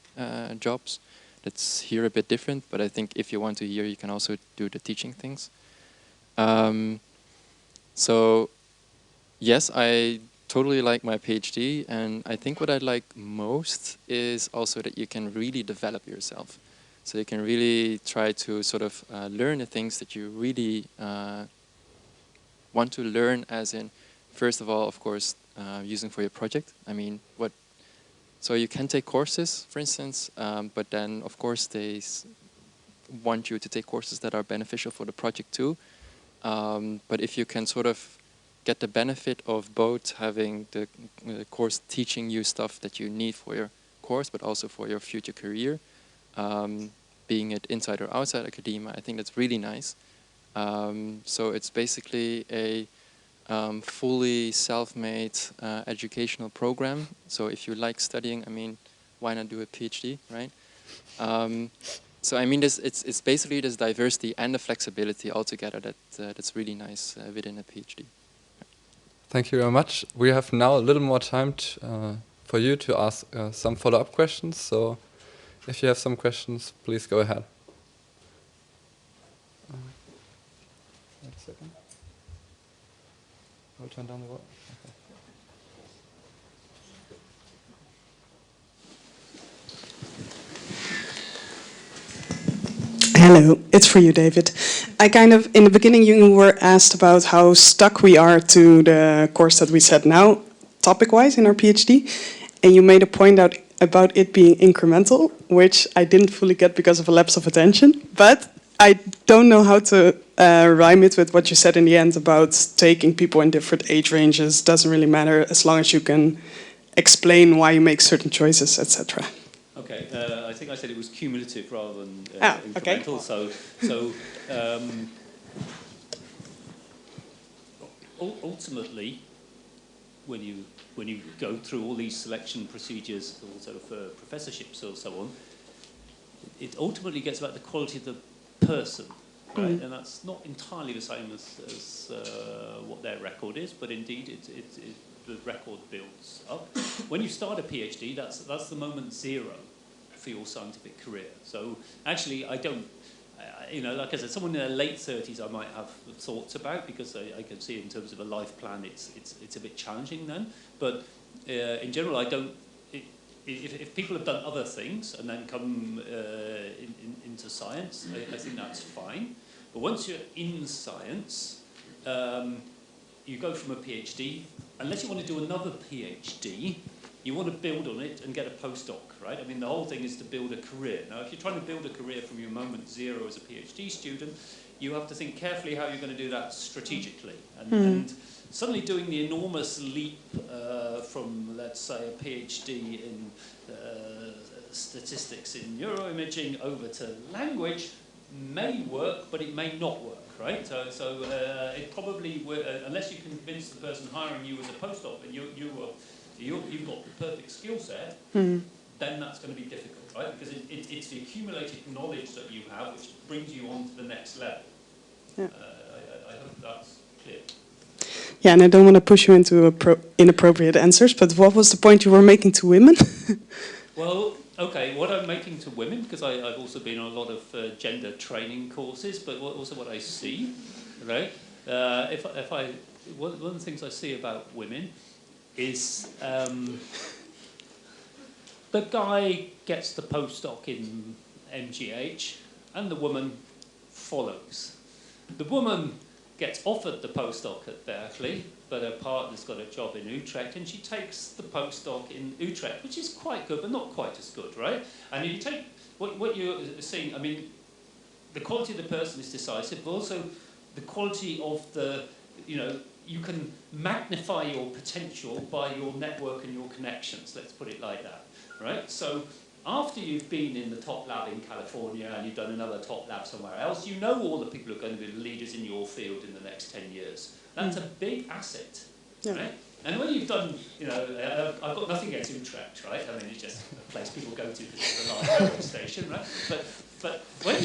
jobs. That's here a bit different, but I think if you want to here, you can also do the teaching things. So yes, I totally like my PhD, and I think what I like most is also that you can really develop yourself. So you can really try to sort of learn the things that you really want to learn, as in, first of all, of course, using for your project. I mean, so you can take courses, for instance, but then, of course, they want you to take courses that are beneficial for the project too. But if you can sort of get the benefit of both having the course teaching you stuff that you need for your course, but also for your future career, being it inside or outside academia, I think that's really nice. So it's basically a fully self-made educational program. So if you like studying, I mean, why not do a PhD, right? So I mean, it's basically this diversity and the flexibility altogether that's really nice within a PhD. Thank you very much. We have now a little more time for you to ask some follow-up questions. So if you have some questions, please go ahead. Wait a second. I'll turn down the volume. Okay. Hello, it's for you, David. I kind of, in the beginning, you were asked about how stuck we are to the course that we set now, topic-wise, in our PhD, and you made a point out about it being incremental, which I didn't fully get because of a lapse of attention, but I don't know how to rhyme it with what you said in the end about taking people in different age ranges. Doesn't really matter as long as you can explain why you make certain choices, etc. Okay, I think I said it was cumulative rather than Okay. incremental. So ultimately, when you go through all these selection procedures, also for professorships or so on, it ultimately gets about the quality of the person, right? Mm. And that's not entirely the same as what their record is, but indeed the record builds up. When you start a PhD, that's the moment zero for your scientific career. So actually, I don't, like I said, someone in their late 30s I might have thoughts about, because I can see in terms of a life plan it's a bit challenging then. But in general, I don't. If people have done other things and then come into science, I think that's fine. But once you're in science, you go from a PhD, unless you want to do another PhD, you want to build on it and get a postdoc, right? I mean, the whole thing is to build a career. Now, if you're trying to build a career from your moment zero as a PhD student, you have to think carefully how you're going to do that strategically. And suddenly doing the enormous leap from, let's say, a PhD in statistics in neuroimaging over to language may work, but it may not work, right? So it probably, unless you convince the person hiring you as a postdoc and you've got the perfect skill set, then that's going to be difficult, right? Because it's the accumulated knowledge that you have which brings you on to the next level. Yeah. I hope that's clear. Yeah, and I don't want to push you into inappropriate answers, but what was the point you were making to women? Well, okay, what I'm making to women, because I've also been on a lot of gender training courses, but also what I see, right? One of the things I see about women is the guy gets the postdoc in MGH and the woman follows. The woman gets offered the postdoc at Berkeley, but her partner's got a job in Utrecht, and she takes the postdoc in Utrecht, which is quite good, but not quite as good, right? And you take what you're seeing, I mean, the quality of the person is decisive, but also the quality of the, you can magnify your potential by your network and your connections, let's put it like that, right? So after you've been in the top lab in California and you've done another top lab somewhere else, you know all the people who are going to be the leaders in your field in the next 10 years. That's a big asset, right? And when you've done, I've got nothing against Utrecht, right? I mean, it's just a place people go to because it's a large railway station, right? But when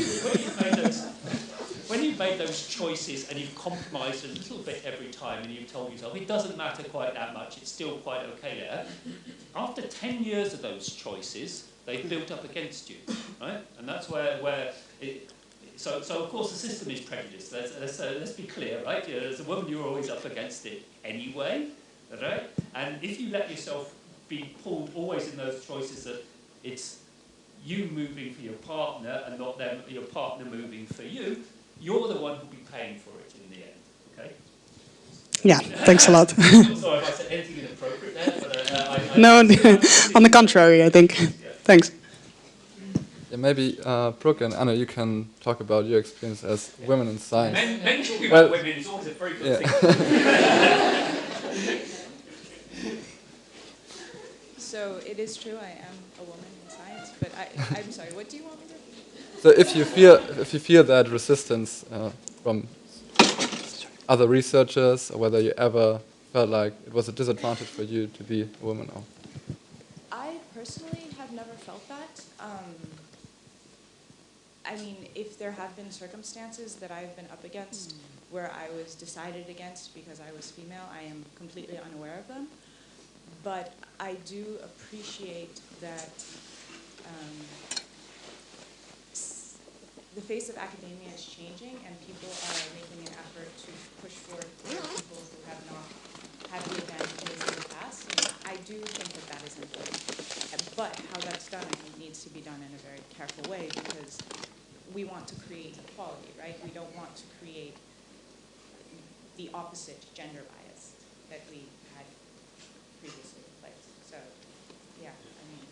you've made those choices and you've compromised a little bit every time and you've told yourself it doesn't matter quite that much, it's still quite okay there, after 10 years of those choices, they've built up against you, right? And that's where it... So of course the system is prejudiced. Let's be clear, right? As a woman, you're always up against it anyway, right? And if you let yourself be pulled always in those choices that it's you moving for your partner and not them, your partner moving for you, you're the one who'll be paying for it in the end, okay? Yeah, thanks a lot. Sorry if I said anything inappropriate there, but No, on the contrary, I think. Thanks. Yeah, maybe Brooke and Anna, you can talk about your experience as women in science. Men talking about women is always a very good thing. So it is true, I am a woman in science, but I'm sorry, what do you want me to... So if you feel that resistance from other researchers, or whether you ever felt like it was a disadvantage for you to be a woman, or... I personally have never felt that. I mean, if there have been circumstances that I've been up against where I was decided against because I was female, I am completely unaware of them. But I do appreciate that the face of academia is changing and people are making an effort to push forward people who have not had the advantages in the past. And I do think that that is important. But how that's done, I think, needs to be done in a very careful way because we want to create equality, right? We don't want to create the opposite gender bias that we had previously in place. So, yeah, I mean.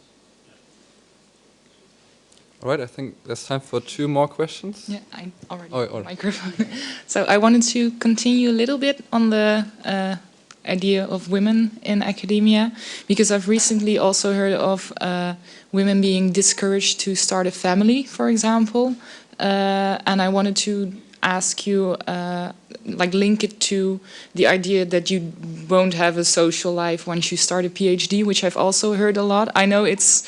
All right, I think there's time for 2 more questions. Yeah, I already Oh, have the microphone. So I wanted to continue a little bit on the idea of women in academia, because I've recently also heard of women being discouraged to start a family, for example. And I wanted to ask you, link it to the idea that you won't have a social life once you start a PhD, which I've also heard a lot. I know it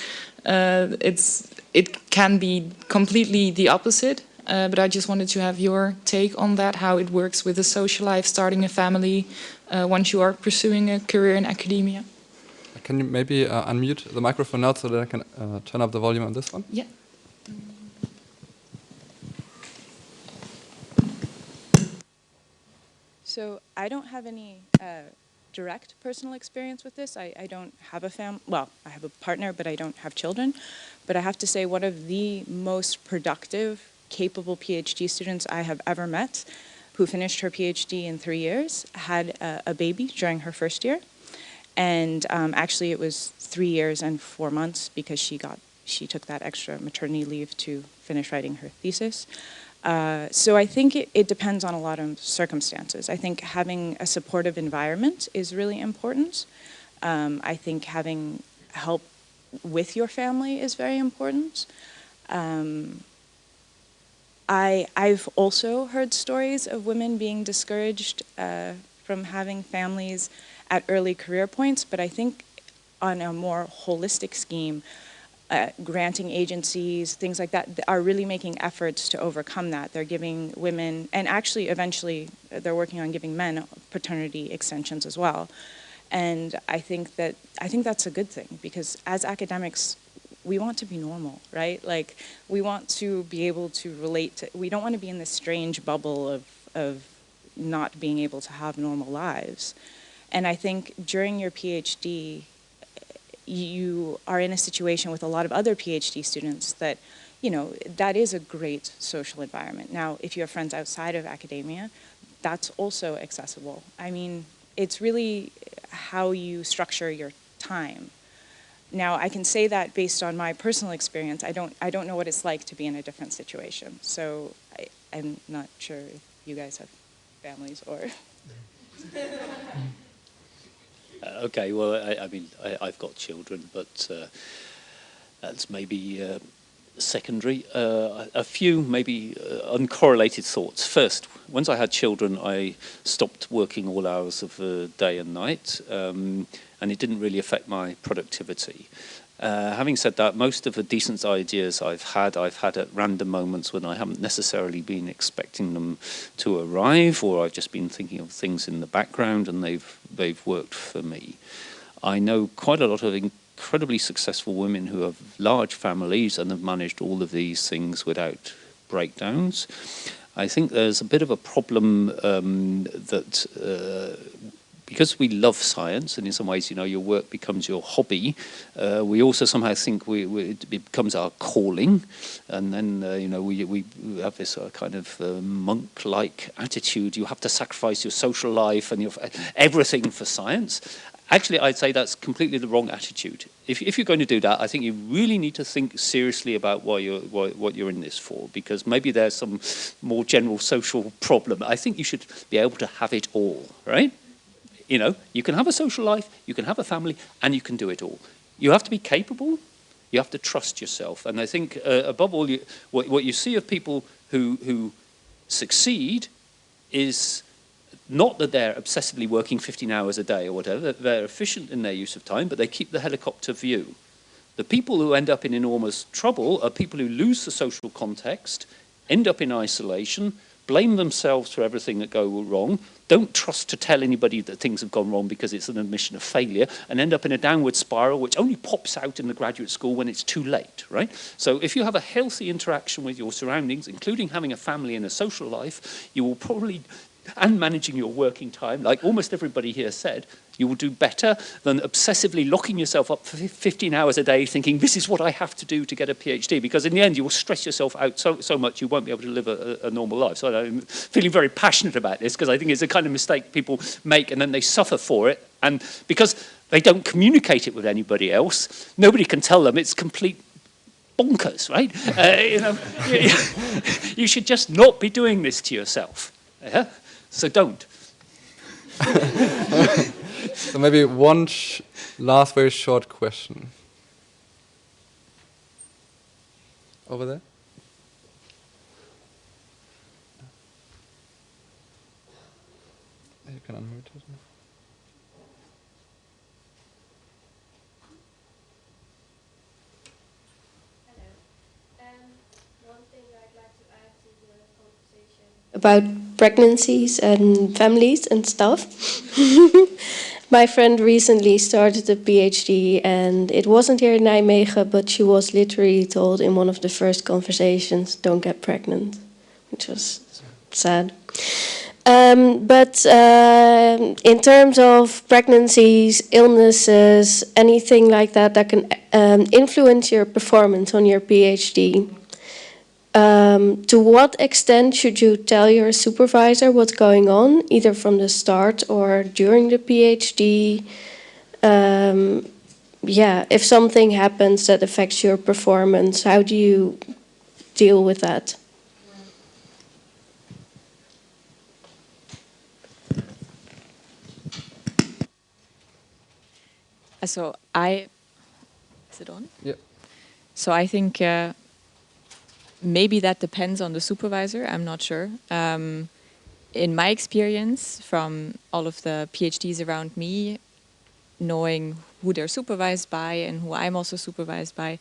can be completely the opposite, but I just wanted to have your take on that, how it works with a social life, starting a family, once you are pursuing a career in academia. Can you maybe unmute the microphone now so that I can turn up the volume on this one? Yeah. So I don't have any direct personal experience with this. I don't have a well, I have a partner, but I don't have children. But I have to say one of the most productive, capable PhD students I have ever met, who finished her PhD in 3 years, had a baby during her first year. And actually it was 3 years and 4 months because she took that extra maternity leave to finish writing her thesis. So I think it depends on a lot of circumstances. I think having a supportive environment is really important. I think having help with your family is very important. I've also heard stories of women being discouraged from having families at early career points, but I think on a more holistic scheme, granting agencies, things like that, are really making efforts to overcome that. They're giving women, and actually eventually they're working on giving men paternity extensions as well. And I think that's a good thing, because as academics, we want to be normal, right? Like, we want to be able to relate to, we don't want to be in this strange bubble of not being able to have normal lives. And I think during your PhD, you are in a situation with a lot of other PhD students that, you know, that is a great social environment. Now, if you have friends outside of academia, that's also accessible. I mean, it's really how you structure your time. Now, I can say that based on my personal experience. I don't know what it's like to be in a different situation. So I'm not sure if you guys have families or... Okay, well, I mean, I've got children, but that's maybe secondary. A few maybe uncorrelated thoughts. First, once I had children, I stopped working all hours of the day and night, and it didn't really affect my productivity. Having said that, most of the decent ideas I've had at random moments when I haven't necessarily been expecting them to arrive, or I've just been thinking of things in the background, and they've worked for me. I know quite a lot of incredibly successful women who have large families and have managed all of these things without breakdowns. I think there's a bit of a problem that because we love science, and in some ways, you know, your work becomes your hobby, we also somehow think it becomes our calling, and then, you know, we have this kind of monk-like attitude. You have to sacrifice your social life and everything for science. Actually, I'd say that's completely the wrong attitude. If you're going to do that, I think you really need to think seriously about what you're in this for, because maybe there's some more general social problem. I think you should be able to have it all, right? You know, you can have a social life, you can have a family, and you can do it all. You have to be capable, you have to trust yourself. And I think, above all, what you see of people who succeed is not that they're obsessively working 15 hours a day or whatever. They're efficient in their use of time, but they keep the helicopter view. The people who end up in enormous trouble are people who lose the social context, end up in isolation, blame themselves for everything that go wrong, don't trust to tell anybody that things have gone wrong because it's an admission of failure, and end up in a downward spiral which only pops out in the graduate school when it's too late, right? So if you have a healthy interaction with your surroundings, including having a family and a social life, you will probably, and managing your working time, like almost everybody here said, you will do better than obsessively locking yourself up for 15 hours a day thinking this is what I have to do to get a PhD, because in the end you will stress yourself out so much you won't be able to live a normal life. So I'm feeling very passionate about this because I think it's a kind of mistake people make and then they suffer for it, and because they don't communicate it with anybody else, nobody can tell them it's complete bonkers, right? You know, you should just not be doing this to yourself. Yeah? So don't. So maybe one last very short question. Over there? You can unmute it. One thing I'd like to add to the conversation about pregnancies and families and stuff. My friend recently started a PhD, and it wasn't here in Nijmegen, but she was literally told in one of the first conversations, don't get pregnant, which was sad. But in terms of pregnancies, illnesses, anything like that that can influence your performance on your PhD, to what extent should you tell your supervisor what's going on, either from the start or during the PhD? Yeah, if something happens that affects your performance, how do you deal with that? So I, is it on? Yeah. So I think maybe that depends on the supervisor. I'm not sure. In my experience, from all of the PhDs around me, knowing who they're supervised by and who I'm also supervised by,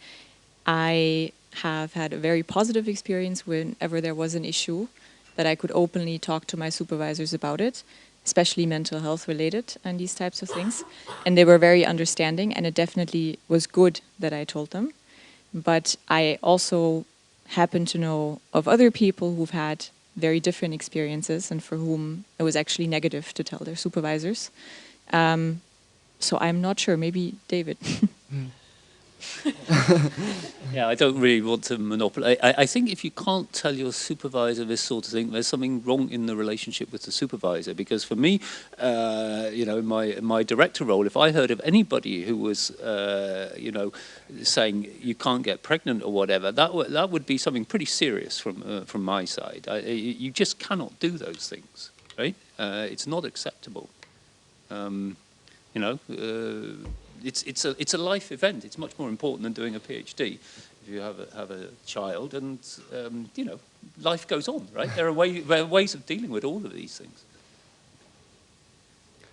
I have had a very positive experience whenever there was an issue that I could openly talk to my supervisors about it, especially mental health related and these types of things. And they were very understanding, and it definitely was good that I told them. But I also happen to know of other people who've had very different experiences and for whom it was actually negative to tell their supervisors. So I'm not sure, maybe David. Yeah, I don't really want to monopolize. I think if you can't tell your supervisor this sort of thing, there's something wrong in the relationship with the supervisor. Because for me, in my director role, if I heard of anybody who was, saying you can't get pregnant or whatever, that would be something pretty serious from my side. You just cannot do those things, right? It's not acceptable. It's a life event. It's much more important than doing a PhD. If you have a child, and life goes on, right? There are ways of dealing with all of these things.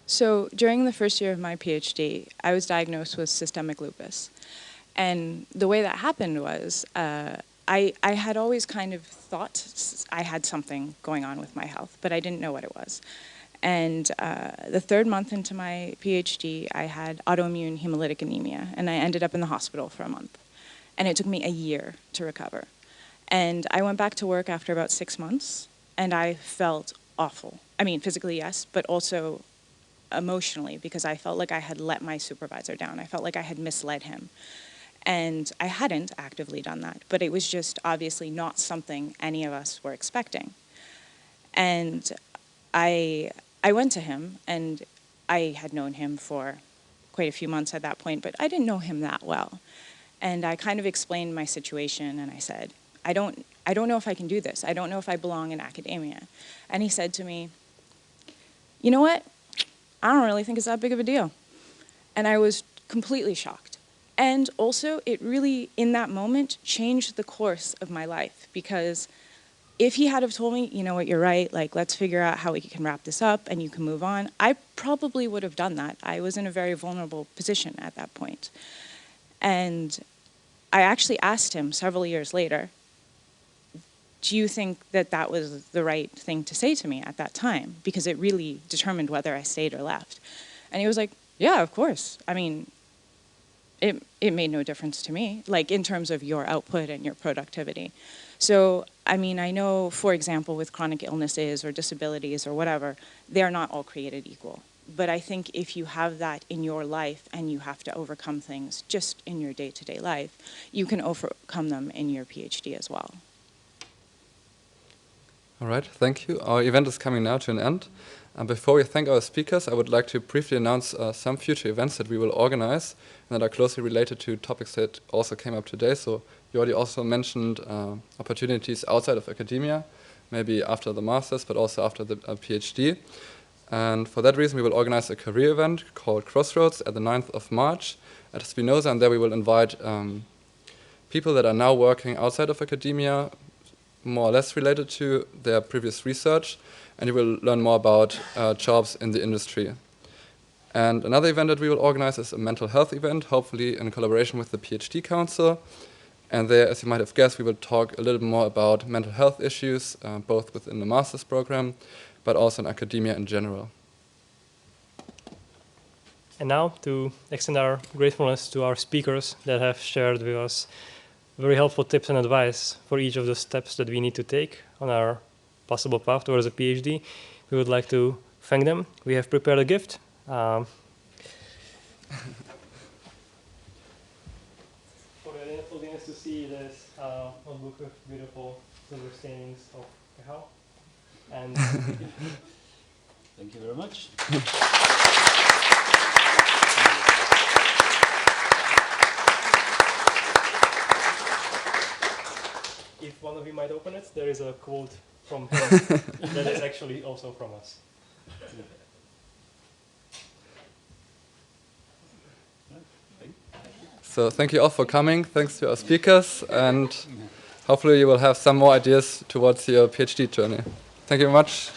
So during the first year of my PhD, I was diagnosed with systemic lupus. And the way that happened was I had always kind of thought I had something going on with my health, but I didn't know what it was. And the third month into my PhD, I had autoimmune hemolytic anemia, and I ended up in the hospital for a month. And it took me a year to recover. And I went back to work after about 6 months, and I felt awful. I mean, physically, yes, but also emotionally, because I felt like I had let my supervisor down. I felt like I had misled him. And I hadn't actively done that, but it was just obviously not something any of us were expecting. And I went to him, and I had known him for quite a few months at that point, but I didn't know him that well. And I kind of explained my situation, and I said, I don't know if I can do this. I don't know if I belong in academia. And he said to me, you know what? I don't really think it's that big of a deal. And I was completely shocked. And also, it really, in that moment, changed the course of my life, because if he had have told me, you know what, you're right, like, let's figure out how we can wrap this up and you can move on, I probably would have done that. I was in a very vulnerable position at that point. And I actually asked him several years later, do you think that that was the right thing to say to me at that time? Because it really determined whether I stayed or left. And he was like, yeah, of course. I mean, it made no difference to me, like in terms of your output and your productivity. So, I mean, I know, for example, with chronic illnesses or disabilities or whatever, they're not all created equal. But I think if you have that in your life and you have to overcome things just in your day-to-day life, you can overcome them in your PhD as well. All right, thank you. Our event is coming now to an end. And before we thank our speakers, I would like to briefly announce some future events that we will organize and that are closely related to topics that also came up today. So you already also mentioned opportunities outside of academia, maybe after the master's, but also after the PhD. And for that reason, we will organize a career event called Crossroads at the 9th of March at Spinoza, and there we will invite people that are now working outside of academia, more or less related to their previous research, and you will learn more about jobs in the industry. And another event that we will organize is a mental health event, hopefully in collaboration with the PhD Council. And there, as you might have guessed, we will talk a little more about mental health issues, both within the master's program, but also in academia in general. And now, to extend our gratefulness to our speakers that have shared with us very helpful tips and advice for each of the steps that we need to take on our possible path towards a PhD, we would like to thank them. We have prepared a gift. For the audience to see this notebook with beautiful silver stainings of cacao. And Thank you very much. if one of you might open it, there is a quote from him that is actually also from us. So thank you all for coming. Thanks to our speakers, and hopefully you will have some more ideas towards your PhD journey. Thank you very much.